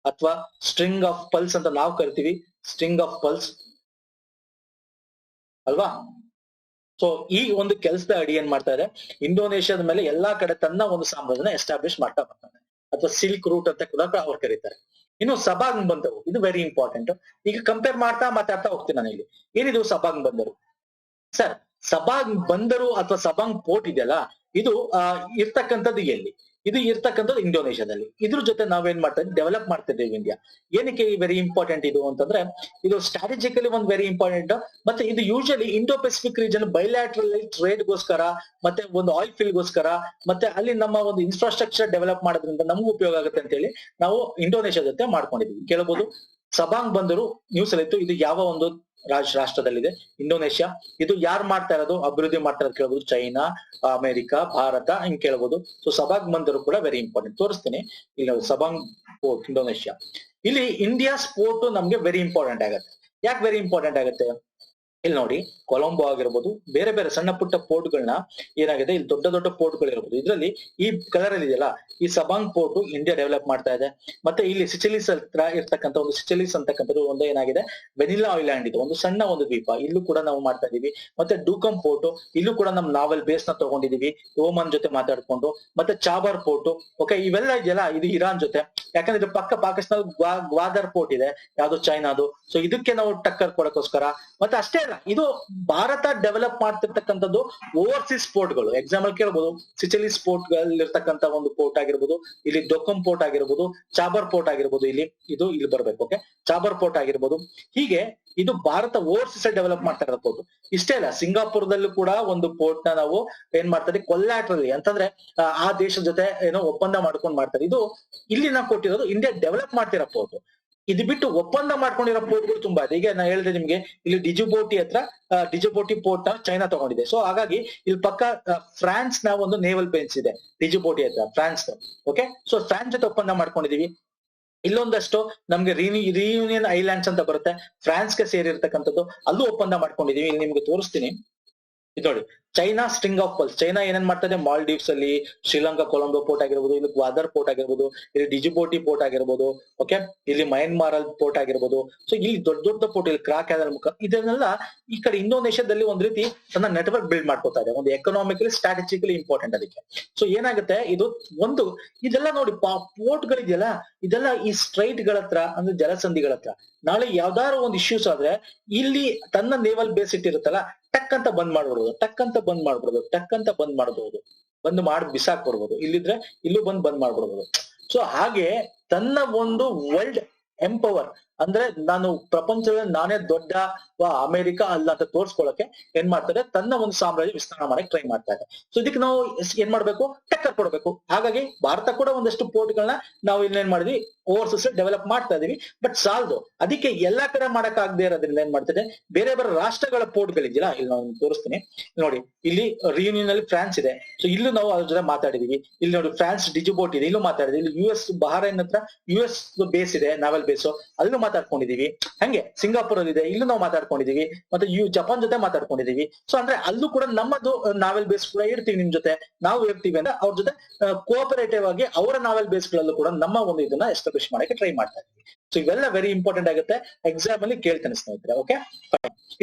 ಅಥವಾ ಸ್ಟ್ರಿಂಗ್ ಆಫ್ ಪಲ್ಸ್ ಅಂತ ನಾವು ಕರಿತೀವಿ, ಸ್ಟ್ರಿಂಗ್ ಆಫ್ ಪಲ್ಸ್ ಅಲ್ವಾ. ಸೊ ಈ ಒಂದು ಕೆಲಸದ ಅಡಿ ಏನ್ ಮಾಡ್ತಾ ಇದೆ, ಇಂಡೋನೇಷ್ಯಾದ ಮೇಲೆ ಎಲ್ಲಾ ಕಡೆ ತನ್ನ ಒಂದು ಸಾಮ್ರಾಜ್ಯನ ಎಸ್ಟಾಬ್ಲಿಷ್ ಮಾಡ್ತಾ ಬರ್ತಾನೆ, ಅಥವಾ ಸಿಲ್ಕ್ ರೂಟ್ ಅಂತ ಕೂಡ ಅವ್ರು ಕರೀತಾರೆ. ಇನ್ನು ಸಬಾಂಗ್ ಬಂದರು, ಇದು ವೆರಿ ಇಂಪಾರ್ಟೆಂಟ್. ಈಗ ಕಂಪೇರ್ ಮಾಡ್ತಾ ಮಾತಾಡ್ತಾ ಹೋಗ್ತೀನಿ ನಾನು ಇಲ್ಲಿ. ಏನಿದು ಸಬಾಂಗ್ ಬಂದರು ಸರ್? ಸಬಾಂಗ್ ಬಂದರು ಅಥವಾ ಸಬಾಂಗ್ ಪೋರ್ಟ್ ಇದೆಯಲ್ಲ, ಇದು ಇರ್ತಕ್ಕಂಥದ್ದು ಎಲ್ಲಿ? ಇದು ಇರ್ತಕ್ಕಂಥದ್ದು ಇಂಡೋನೇಷ್ಯಾದಲ್ಲಿ. ಇದ್ರ ಜೊತೆ ನಾವೇನ್ ಮಾಡ್ತಾ ಇದ್ದೀವಿ, ಡೆವಲಪ್ ಮಾಡ್ತಾ ಇದ್ದೀವಿ ಇಂಡಿಯಾ. ಏನಕ್ಕೆ ವೆರಿ ಇಂಪಾರ್ಟೆಂಟ್ ಇದು ಅಂತಂದ್ರೆ, ಇದು ಸ್ಟ್ರಾಟಜಿಕಲಿ ಒಂದು ವೆರಿ ಇಂಪಾರ್ಟೆಂಟ್. ಮತ್ತೆ ಇದು usually Indo Pacific region bilateral trade ಗೋಸ್ಕರ, ಮತ್ತೆ ಒಂದು ಆಯಿಲ್ ಫೀಲ್ಡ್ ಗೋಸ್ಕರ, ಮತ್ತೆ ಅಲ್ಲಿ ನಮ್ಮ ಒಂದು ಇನ್ಫ್ರಾಸ್ಟ್ರಕ್ಚರ್ ಡೆವಲಪ್ ಮಾಡೋದ್ರಿಂದ ನಮಗೂ ಉಪಯೋಗ ಆಗುತ್ತೆ ಅಂತ ಹೇಳಿ ನಾವು ಇಂಡೋನೇಷ್ಯಾ ಜೊತೆ ಮಾಡ್ಕೊಂಡಿದೀವಿ. ಕೇಳಬಹುದು, ಸಬಾಂಗ್ ಬಂದರು ನ್ಯೂಸ್ ಅಲ್ಲಿ ಇತ್ತು. ಇದು ಯಾವ ಒಂದು ರಾಷ್ಟ್ರದಲ್ಲಿದೆ? ಇಂಡೋನೇಷ್ಯಾ. ಇದು ಯಾರು ಮಾಡ್ತಾ ಇರೋದು, ಅಭಿವೃದ್ಧಿ ಮಾಡ್ತಾ ಇರೋದು ಕೇಳಬಹುದು? ಚೈನಾ, ಅಮೆರಿಕ, ಭಾರತ, ಹಿಂಗ್ ಕೇಳಬಹುದು. ಸೊ ಸಬಾಂಗ್ ಬಂದರು ಕೂಡ ವೆರಿ ಇಂಪಾರ್ಟೆಂಟ್. ತೋರಿಸ್ತೀನಿ ಇಲ್ಲಿ ಸಬಾಂಗ್ ಪೋರ್ಟ್ ಇಂಡೋನೇಷ್ಯಾ. ಇಲ್ಲಿ ಇಂಡಿಯಾ ಸ್ಪೋರ್ಟ್ ನಮ್ಗೆ ವೆರಿ ಇಂಪಾರ್ಟೆಂಟ್ ಆಗುತ್ತೆ. ಯಾಕೆ ವೆರಿ ಇಂಪಾರ್ಟೆಂಟ್ ಆಗುತ್ತೆ? ಇಲ್ಲಿ ನೋಡಿ, ಕೊಲಂಬೋ ಆಗಿರ್ಬೋದು, ಬೇರೆ ಬೇರೆ ಸಣ್ಣ ಪುಟ್ಟ ಪೋರ್ಟ್ಗಳನ್ನ ಏನಾಗಿದೆ, ಇಲ್ಲಿ ದೊಡ್ಡ ದೊಡ್ಡ ಪೋರ್ಟ್ಗಳು ಇರ್ಬೋದು. ಇದರಲ್ಲಿ ಈ ಕಲರ್ ಅಲ್ಲಿ ಇದೆಯಲ್ಲ, ಈ ಸಬಾಂಗ್ ಪೋರ್ಟ್ ಇಂಡಿಯಾ ಡೆವಲಪ್ ಮಾಡ್ತಾ ಇದೆ. ಮತ್ತೆ ಇಲ್ಲಿ ಸಿಚಿಲಿಸ್ ಹತ್ರ ಇರ್ತಕ್ಕಂಥ ಒಂದು ಸಿಚಿಲಿಸ್ ಅಂತಕ್ಕಂಥದ್ದು ಒಂದು ಏನಾಗಿದೆ, ವೆನಿಲಾ ಐಲ್ಯಾಂಡ್ ಇದು ಒಂದು ಸಣ್ಣ ಒಂದು ದ್ವೀಪ, ಇಲ್ಲೂ ಕೂಡ ನಾವು ಮಾಡ್ತಾ ಇದೀವಿ. ಮತ್ತೆ ಡೂಕಂ ಪೋರ್ಟ್, ಇಲ್ಲೂ ಕೂಡ ನಮ್ ನಾವೆಲ್ ಬೇಸ್ ನ ತಗೊಂಡಿದೀವಿ ಓಮನ್ ಜೊತೆ ಮಾತಾಡ್ಕೊಂಡು. ಮತ್ತೆ ಚಾಬರ್ ಪೋರ್ಟ್, ಓಕೆ, ಇವೆಲ್ಲ ಇದೆಯಲ್ಲ ಇದು ಇರಾನ್ ಜೊತೆ. ಯಾಕಂದ್ರೆ ಇದು ಪಕ್ಕ ಪಾಕಿಸ್ತಾನ ಗ್ವಾದರ್ ಪೋರ್ಟ್ ಇದೆ, ಯಾವ್ದು ಚೈನಾದು. ಸೊ ಇದಕ್ಕೆ ನಾವು ಟಕ್ಕರ್ ಕೊಡಕ್ಕೋಸ್ಕರ. ಮತ್ತೆ ಅಷ್ಟೇ ಅಲ್ಲ, ಇದು ಭಾರತ ಡೆವಲಪ್ ಮಾಡ್ತಿರ್ತಕ್ಕಂಥದ್ದು ಓವರ್ಸೀಸ್ ಪೋರ್ಟ್ಗಳು. ಎಕ್ಸಾಂಪಲ್ ಕೇಳ್ಬೋದು, ಸಿಚಿಲಿಸ್ ಪೋರ್ಟ್ ಇರ್ತಕ್ಕಂಥ ಒಂದು ಪೋರ್ಟ್ ಆಗಿರ್ಬೋದು, ಇಲ್ಲಿ ಡೊಕಂ ಪೋರ್ಟ್ ಆಗಿರ್ಬೋದು, ಚಾಬರ್ ಪೋರ್ಟ್ ಆಗಿರ್ಬೋದು, ಇಲ್ಲಿ ಬರ್ಬೇಕು. ಓಕೆ, ಚಾಬರ್ ಪೋರ್ಟ್ ಆಗಿರ್ಬೋದು. ಹೀಗೆ ಇದು ಭಾರತ ಓವರ್ಸೀಸ್ ಡೆವಲಪ್ ಮಾಡ್ತಾ ಇರೋ ಪೋರ್ಟ್. ಇಷ್ಟೇ ಅಲ್ಲ, ಸಿಂಗಾಪುರದಲ್ಲೂ ಕೂಡ ಒಂದು ಪೋರ್ಟ್ ನ ನಾವು ಏನ್ ಮಾಡ್ತಾರೆ, ಕೊಲ್ಯಾಟ್ರಲಿ ಅಂತಂದ್ರೆ ಆ ದೇಶದ ಜೊತೆ ಏನೋ ಒಪ್ಪಂದ ಮಾಡ್ಕೊಂಡು ಮಾಡ್ತಾರೆ. ಇದು ಇಲ್ಲಿ ನಾವು ಕೊಟ್ಟಿರೋದು ಇಂಡಿಯಾ ಡೆವಲಪ್ ಮಾಡ್ತಿರೋ ಪೋರ್ಟ್. ಇದು ಬಿಟ್ಟು ಒಪ್ಪಂದ ಮಾಡ್ಕೊಂಡಿರೋ ಪೋರ್ಟ್ಗಳು ತುಂಬಾ ಇದೆ. ಈಗ ನಾ ಹೇಳಿದೆ ನಿಮ್ಗೆ, ಇಲ್ಲಿ ಡಿಜಿಬೋಟಿ ಹತ್ರ ಡಿಜಿಬೋಟಿ ಪೋರ್ಟ್ ನ ಚೈನಾ ತಗೊಂಡಿದೆ. ಸೊ ಹಾಗಾಗಿ ಇಲ್ಲಿ ಪಕ್ಕ ಫ್ರಾನ್ಸ್ ನ ಒಂದು ನೇವಲ್ ಬೇಸ್ ಇದೆ ಡಿಜಿಬೋಟಿ ಹತ್ರ, ಫ್ರಾನ್ಸ್. ಓಕೆ, ಸೊ ಫ್ರಾನ್ಸ್ ಜೊತೆ ಒಪ್ಪಂದ ಮಾಡ್ಕೊಂಡಿದೀವಿ. ಇಲ್ಲೊಂದಷ್ಟು ನಮ್ಗೆ ರಿಯೂನಿಯನ್ ಐಲ್ಯಾಂಡ್ಸ್ ಅಂತ ಬರುತ್ತೆ, ಫ್ರಾನ್ಸ್ಗೆ ಸೇರಿರ್ತಕ್ಕಂಥದ್ದು, ಅಲ್ಲೂ ಒಪ್ಪಂದ ಮಾಡ್ಕೊಂಡಿದೀವಿ. ಇಲ್ಲಿ ನಿಮ್ಗೆ ತೋರಿಸ್ತೀನಿ. ಇದು ನೋಡಿ, China string of pulse. China ಏನೇನ್ ಮಾಡ್ತದೆ, ಮಾಲ್ಡೀವ್ಸ್ ಅಲ್ಲಿ, ಶ್ರೀಲಂಕಾ ಕೊಲಂಬೋ ಪೋರ್ಟ್ ಆಗಿರ್ಬೋದು, ಇಲ್ಲಿ ಗ್ವಾದರ್ ಪೋರ್ಟ್ ಆಗಿರ್ಬೋದು, ಇಲ್ಲಿ ಡಿಜಿಬೋಟಿ ಪೋರ್ಟ್ ಆಗಿರ್ಬೋದು, ಓಕೆ, ಇಲ್ಲಿ ಮಯನ್ಮಾರ್ ಅಲ್ಲಿ ಪೋರ್ಟ್ ಆಗಿರ್ಬೋದು. ಸೊ ಇಲ್ಲಿ ದೊಡ್ಡ ದೊಡ್ಡ ಪೋರ್ಟ್, ಇಲ್ಲಿ ಕ್ರಾಕ್ ಮುಖ, ಇದನ್ನೆಲ್ಲ ಈ ಕಡೆ ಇಂಡೋನೇಷ್ಯಾದಲ್ಲಿ ಒಂದ್ ರೀತಿ ತನ್ನ ನೆಟ್ವರ್ಕ್ ಬಿಲ್ಡ್ ಮಾಡ್ಕೋತಾ ಇದೆ, ಒಂದು ಎಕನಾಮಿಕಲಿ ಸ್ಟ್ರಾಟಜಿಕಲಿ ಇಂಪಾರ್ಟೆಂಟ್ ಅದಕ್ಕೆ. ಸೊ ಏನಾಗುತ್ತೆ, ಇದು ಒಂದು ಇದೆಲ್ಲ ನೋಡಿ ಪೋರ್ಟ್ ಗಳಿದೆಯಲ್ಲ, ಇದೆಲ್ಲ ಈ ಸ್ಟ್ರೈಟ್ ಗಳ ಹತ್ರ, ಅಂದ್ರೆ ಜಲಸಂಧಿಗಳ ಹತ್ರ. ನಾಳೆ ಯಾವ್ದಾದ್ರು ಒಂದು ಇಶ್ಯೂಸ್ ಆದ್ರೆ ಇಲ್ಲಿ ತನ್ನ ನೇವಲ್ ಬೇಸ್ ಇಟ್ಟಿರುತ್ತಲ್ಲ, ಟಕ್ ಅಂತ ಬಂದ್ ಮಾಡ್ಬಿಡ್ಬೋದು, ಟಕ್ ಅಂತ ಬಂದ್ ಮಾಡ್ಬಿಡ್ಬೋದು, ಟಕ್ ಅಂತ ಬಂದ್ ಮಾಡ್ಬೋದು, ಬಂದ್ ಮಾಡಿ ಬಿಸಾಕ್ ಕೊಡ್ಬೋದು. ಇಲ್ಲಿದ್ರೆ ಇಲ್ಲೂ ಬಂದ್ ಮಾಡ್ಬಿಡ್ಬೋದು. ಸೊ ಹಾಗೆ ತನ್ನ ಒಂದು ವರ್ಲ್ಡ್ ಎಂಪವರ್, ಅಂದ್ರೆ ನಾನು ಪ್ರಪಂಚದಲ್ಲಿ ನಾನೇ ದೊಡ್ಡ ಅಮೆರಿಕ ಅಲ್ಲ ಅಂತ ತೋರ್ಸ್ಕೊಳಕ್ಕೆ ಏನ್ ಮಾಡ್ತಾರೆ, ತನ್ನ ಒಂದು ಸಾಮ್ರಾಜ್ಯ ವಿಸ್ತರಣೆ ಮಾಡಕ್ ಟ್ರೈ ಮಾಡ್ತಾ ಇದೆ. ಸೊ ಇದಕ್ಕೆ ನಾವು ಏನ್ ಮಾಡ್ಬೇಕು, ಟಕ್ಕರ್ ಕೊಡ್ಬೇಕು. ಹಾಗಾಗಿ ಭಾರತ ಕೂಡ ಒಂದಷ್ಟು ಪೋರ್ಟ್ ಗಳನ್ನ ನಾವು ಇನ್ನೇನ್ ಮಾಡಿದ್ವಿ, ಓವರ್ಸೀಸ್ ಡೆವಲಪ್ ಮಾಡ್ತಾ ಇದೀವಿ. ಬಟ್ ಸಾಲದು, ಅದಕ್ಕೆ ಎಲ್ಲಾ ಕಡೆ ಮಾಡಕ್ ಆಗದೆ ಇರೋದ್ರಿಂದ ಏನ್ ಮಾಡ್ತಿದೆ, ಬೇರೆ ಬೇರೆ ರಾಷ್ಟ್ರಗಳ ಪೋರ್ಟ್ ಗಳಿದೆಯಲ್ಲ, ಇಲ್ಲಿ ನಾನು ತೋರಿಸ್ತೀನಿ ನೋಡಿ. ಇಲ್ಲಿ ರಿಯೂನಿಯನ್ ಅಲ್ಲಿ ಫ್ರಾನ್ಸ್ ಇದೆ. ಸೊ ಇಲ್ಲೂ ನಾವು ಅದ್ರ ಜೊತೆ ಮಾತಾಡಿದೀವಿ. ಇಲ್ಲಿ ನೋಡಿ, ಫ್ರಾನ್ಸ್ ಡಿಜಿಬೋಟ್ ಇದೆ, ಇಲ್ಲೂ ಮಾತಾಡಿದ್ವಿ. ಇಲ್ಲಿ US ಬಹರೈನ್ ಹತ್ರ US ಬೇಸ್ ಇದೆ, ನಾವೆಲ್ ಬೇಸು, ಅಲ್ಲೂ ಮಾತಾಡ್ಕೊಂಡಿದೀವಿ. ಹಂಗೆ ಸಿಂಗಾಪುರ್ ಅಲ್ಲಿ ಇದೆ, ಇಲ್ಲೂ ನಾವು ಮಾತಾಡ್ಕೊಂಡಿದೀವಿ. ಮತ್ತೆ ಜಪಾನ್ ಜೊತೆ ಮಾತಾಡ್ಕೊಂಡಿದೀವಿ. ಸೊ ಅಂದ್ರೆ ಅಲ್ಲೂ ಕೂಡ ನಮ್ಮದು ನಾವೆಲ್ ಬೇಸ್ ಕೂಡ ಇರ್ತೀವಿ, ನಿಮ್ ಜೊತೆ ನಾವು ಇರ್ತೀವಿ ಅಂತ ಅವ್ರ ಜೊತೆ ಕೋಆಪರೇಟಿವ್ ಆಗಿ ಅವರ ನಾವೆಲ್ ಬೇಸ್ ಗಳಲ್ಲೂ ಕೂಡ ನಮ್ಮ ಒಂದು ಇದನ್ನ ಎಸ್ಟಾಬ್ಲಿಷ್ ಮಾಡಕ್ಕೆ ಟ್ರೈ ಮಾಡ್ತಾ ಇದೀವಿ. ಸೊ ಇವೆಲ್ಲ ವೆರಿ ಇಂಪಾರ್ಟೆಂಟ್ ಆಗುತ್ತೆ, ಎಕ್ಸಾಮ್ ಅಲ್ಲಿ ಕೇಳ್ತಾನೆ ಸ್ನೇಹಿತರೆ. ಓಕೆ,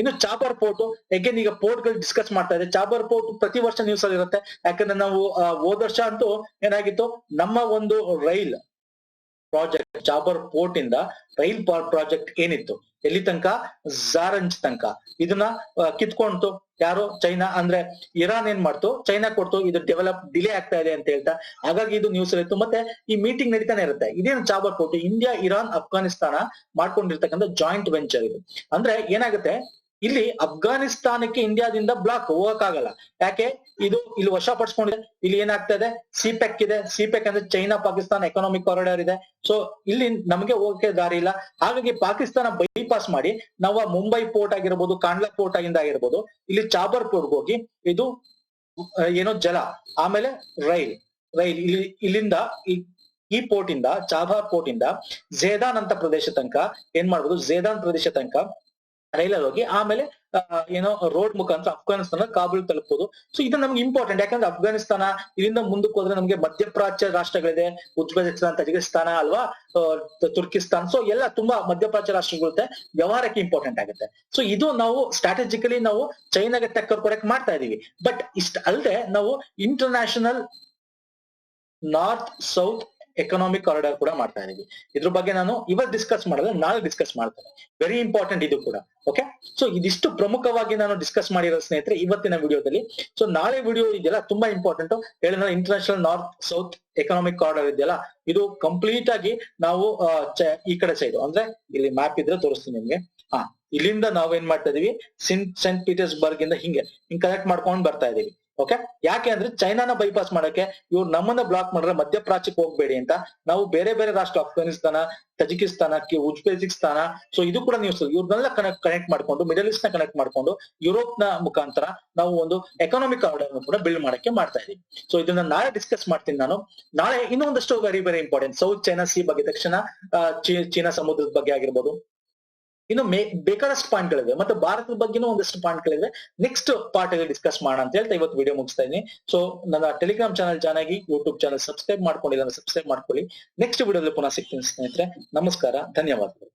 ಇನ್ನು ಚಾಬರ್ ಪೋರ್ಟ್, ಅಗೇನ್ ಈಗ ಪೋರ್ಟ್ ಗಳು ಡಿಸ್ಕಸ್ ಮಾಡ್ತಾ ಇದೆ. ಚಾಬರ್ ಪೋರ್ಟ್ ಪ್ರತಿ ವರ್ಷ ನ್ಯೂಸ್ ಅಲ್ಲಿ ಇರುತ್ತೆ. ಯಾಕಂದ್ರೆ ನಾವು ಹೋದ ವರ್ಷ ಅಂತೂ ಏನಾಗಿತ್ತು, ನಮ್ಮ ಒಂದು ರೈಲ್ ಪ್ರಾಜೆಕ್ಟ್, ಚಾಬರ್ ಪೋರ್ಟ್ ಇಂದ ರೈಲ್ ಪ್ರಾಜೆಕ್ಟ್ ಏನಿತ್ತು, ಎಲ್ಲಿ ತನಕ, ಝಾರಂಜ್ ತನಕ, ಇದನ್ನ ಕಿತ್ಕೊಂಡ್ತು ಯಾರು, ಚೈನಾ. ಅಂದ್ರೆ ಇರಾನ್ ಏನ್ ಮಾಡ್ತು, ಚೈನಾ ಕೊಡ್ತು, ಇದು ಡೆವಲಪ್ ಡಿಲೇ ಆಗ್ತಾ ಇದೆ ಅಂತ ಹೇಳ್ತಾ. ಹಾಗಾಗಿ ಇದು ನ್ಯೂಸ್ ಇತ್ತು. ಮತ್ತೆ ಈ ಮೀಟಿಂಗ್ ನಡೀತಾನೆ ಇರುತ್ತೆ. ಇದೇನು Chabahar port, India, Iran, Afghanistan ಮಾಡ್ಕೊಂಡಿರ್ತಕ್ಕಂಥ ಜಾಯಿಂಟ್ ವೆಂಚರ್ ಇದು. ಅಂದ್ರೆ ಏನಾಗುತ್ತೆ, ಇಲ್ಲಿ ಅಫ್ಘಾನಿಸ್ತಾನಕ್ಕೆ ಇಂಡಿಯಾದಿಂದ ಬ್ಲಾಕ್ ಹೋಗಕ್ಕಾಗಲ್ಲ. ಯಾಕೆ, ಇದು ಇಲ್ಲಿ ವಶಪಡಿಸ್ಕೊಂಡಿದೆ. ಇಲ್ಲಿ ಏನಾಗ್ತಾ ಇದೆ, ಸಿಪೆಕ್ ಇದೆ. ಸಿಪೆಕ್ ಅಂದ್ರೆ ಚೈನಾ ಪಾಕಿಸ್ತಾನ ಎಕನಾಮಿಕ್ ಕಾರಿಡಾರ್ ಇದೆ. ಸೊ ಇಲ್ಲಿ ನಮಗೆ ಹೋಗಕ್ಕೆ ದಾರಿ ಇಲ್ಲ. ಹಾಗಾಗಿ ಪಾಕಿಸ್ತಾನ ಬೈಪಾಸ್ ಮಾಡಿ ನಾವು ಮುಂಬೈ ಪೋರ್ಟ್ ಆಗಿರ್ಬೋದು, ಕಾಂಡ್ಲಾ ಪೋರ್ಟ್ ಆಗಿಂದ ಆಗಿರ್ಬೋದು, ಇಲ್ಲಿ ಚಾಬರ್ ಪೋರ್ಟ್ ಹೋಗಿ ಇದು ಏನೋ ಜಲ, ಆಮೇಲೆ ರೈಲ್ ಇಲ್ಲಿಂದ ಈ ಪೋರ್ಟ್ ಇಂದ, ಚಾಬಾರ್ ಪೋರ್ಟ್ ಇಂದ ಝೇದಾನ್ ಅಂತ ಪ್ರದೇಶ ತನಕ ಏನ್ ಮಾಡ್ಬೋದು, ಝೇದಾನ್ ಪ್ರದೇಶ ತನಕ ರೈಲಲ್ಲಿ ಹೋಗಿ ಆಮೇಲೆ ಏನೋ ರೋಡ್ ಮುಖಾಂತರ ಅಫ್ಘಾನಿಸ್ತಾನ ಕಾಬೂಲ್ ತಲುಪಬಹುದು. ಸೊ ಇದು ನಮ್ಗೆ ಇಂಪಾರ್ಟೆಂಟ್, ಯಾಕಂದ್ರೆ ಅಫ್ಘಾನಿಸ್ತಾನ ಇಲ್ಲಿಂದ ಮುಂದಕ್ಕೆ ಹೋದ್ರೆ ನಮ್ಗೆ ಮಧ್ಯಪ್ರಾಚ್ಯ ರಾಷ್ಟ್ರಗಳಿದೆ, ಉಜ್ಬೇಕಿಸ್ತಾನ್, ತಜಿಕಿಸ್ತಾನ ಅಲ್ವಾ, ತುರ್ಕಿಸ್ತಾನ್. ಸೊ ಎಲ್ಲ ತುಂಬಾ ಮಧ್ಯಪ್ರಾಚ್ಯ ರಾಷ್ಟ್ರಗಳಿರುತ್ತೆ, ವ್ಯವಹಾರಕ್ಕೆ ಇಂಪಾರ್ಟೆಂಟ್ ಆಗುತ್ತೆ. ಸೊ ಇದು ನಾವು ಸ್ಟ್ರಾಟಜಿಕಲಿ ನಾವು ಚೈನಾಗೆ ಟಕ್ಕರ್ ಕೊಡಕ್ ಮಾಡ್ತಾ ಇದೀವಿ. ಬಟ್ ಇಷ್ಟ ಅಲ್ಲದೆ ನಾವು international north south economic corridor ಕೂಡ ಮಾಡ್ತಾ ಇದೀವಿ. ಇದ್ರ ಬಗ್ಗೆ ನಾನು ಇವತ್ತು ಡಿಸ್ಕಸ್ ಮಾಡಲ್ಲ, ನಾಳೆ ಡಿಸ್ಕಸ್ ಮಾಡ್ತೇನೆ. ವೆರಿ ಇಂಪಾರ್ಟೆಂಟ್ ಇದು ಕೂಡ. ಓಕೆ, ಸೊ ಇದಿಷ್ಟು ಪ್ರಮುಖವಾಗಿ ನಾನು ಡಿಸ್ಕಸ್ ಮಾಡಿರೋ ಸ್ನೇಹಿತರೆ ಇವತ್ತಿನ ವಿಡಿಯೋದಲ್ಲಿ. ಸೊ ನಾಳೆ ವಿಡಿಯೋ ಇದೆಯಲ್ಲ ತುಂಬಾ ಇಂಪಾರ್ಟೆಂಟ್. ಹೇಳಿದ್ರೆ international north south economic corridor ಇದೆಯಲ್ಲ, ಇದು ಕಂಪ್ಲೀಟ್ ಆಗಿ ನಾವು ಈ ಕಡೆ ಸೈಡ್ ಅಂದ್ರೆ ಇಲ್ಲಿ ಮ್ಯಾಪ್ ಇದ್ರೆ ತೋರಿಸ್ತೀನಿ ನಿಮ್ಗೆ. ಇಲ್ಲಿಂದ ನಾವೇನ್ ಮಾಡ್ತಾ ಇದೀವಿ, ಸೆಂಟ್ ಪೀಟರ್ಸ್ಬರ್ಗ್ ಇಂದ ಹಿಂಗೆ ಕನೆಕ್ಟ್ ಮಾಡ್ಕೊಂಡು ಬರ್ತಾ ಇದೀವಿ. ಓಕೆ, ಯಾಕೆ ಅಂದ್ರೆ ಚೈನಾನ ಬೈಪಾಸ್ ಮಾಡಕ್ಕೆ ಇವ್ರು ನಮ್ಮನ್ನ ಬ್ಲಾಕ್ ಮಾಡಿದ್ರೆ ಮಧ್ಯಪ್ರಾಚ್ಯಕ್ಕೆ ಹೋಗ್ಬೇಡಿ ಅಂತ ನಾವು ಬೇರೆ ಬೇರೆ ರಾಷ್ಟ್ರ, ಅಫ್ಘಾನಿಸ್ತಾನ, ತಜಿಕಿಸ್ತಾನ, ಉಜ್ಬೇಕಿಸ್ತಾನ, ಸೊ ಇದು ಕೂಡ ನ್ಯೂಸ್, ಇವ್ರನ್ನೆಲ್ಲ ಕನೆಕ್ಟ್ ಮಾಡ್ಕೊಂಡು, ಮಿಡಲ್ ಈಸ್ಟ್ ನ ಕನೆಕ್ಟ್ ಮಾಡ್ಕೊಂಡು ಯುರೋಪ್ ನ ಮುಖಾಂತರ ನಾವು ಒಂದು ಎಕನಾಮಿಕ್ ಕಾರಿಡಾರ್ ಕೂಡ ಬಿಲ್ಡ್ ಮಾಡಕ್ಕೆ ಮಾಡ್ತಾ ಇದೀವಿ. ಸೊ ಇದನ್ನ ನಾಳೆ ಡಿಸ್ಕಸ್ ಮಾಡ್ತೀನಿ ನಾನು. ನಾಳೆ ಇನ್ನೊಂದಷ್ಟು very very important south China C ಬಗ್ಗೆ, ದಕ್ಷಿಣ ಚೀನಾ ಸಮುದ್ರದ ಬಗ್ಗೆ ಆಗಿರ್ಬೋದು, ಇನ್ನು ಬೇಕಾದಷ್ಟು ಪಾಯಿಂಟ್ಗಳಿವೆ, ಮತ್ತೆ ಭಾರತದ ಬಗ್ಗೆನೂ ಒಂದಷ್ಟು ಪಾಯಿಂಟ್ಗಳಿವೆ. ನೆಕ್ಸ್ಟ್ ಪಾರ್ಟ್ ಅಲ್ಲಿ ಡಿಸ್ಕಸ್ ಮಾಡೋಣ ಅಂತ ಹೇಳ್ತಾ ಇವತ್ತು ವಿಡಿಯೋ ಮುಗಿಸ್ತಾ ಇದೀನಿ. ಸೊ ನನ್ನ ಟೆಲಿಗ್ರಾಮ್ ಚಾನಲ್ ಜಾಯ್ನ್ ಆಗಿ, ಯೂಟ್ಯೂಬ್ ಚಾನಲ್ ಸಬ್ಸ್ಕ್ರೈಬ್ ಮಾಡ್ಕೊಂಡಿಲ್ಲ, ಸಬ್ಸ್ಕ್ರೈಬ್ ಮಾಡ್ಕೊಳ್ಳಿ. ನೆಕ್ಸ್ಟ್ ವಿಡಿಯೋದಲ್ಲಿ ಪುನಃ ಸಿಗ್ತೀನಿ ಸ್ನೇಹಿತರೆ. ನಮಸ್ಕಾರ, ಧನ್ಯವಾದಗಳು.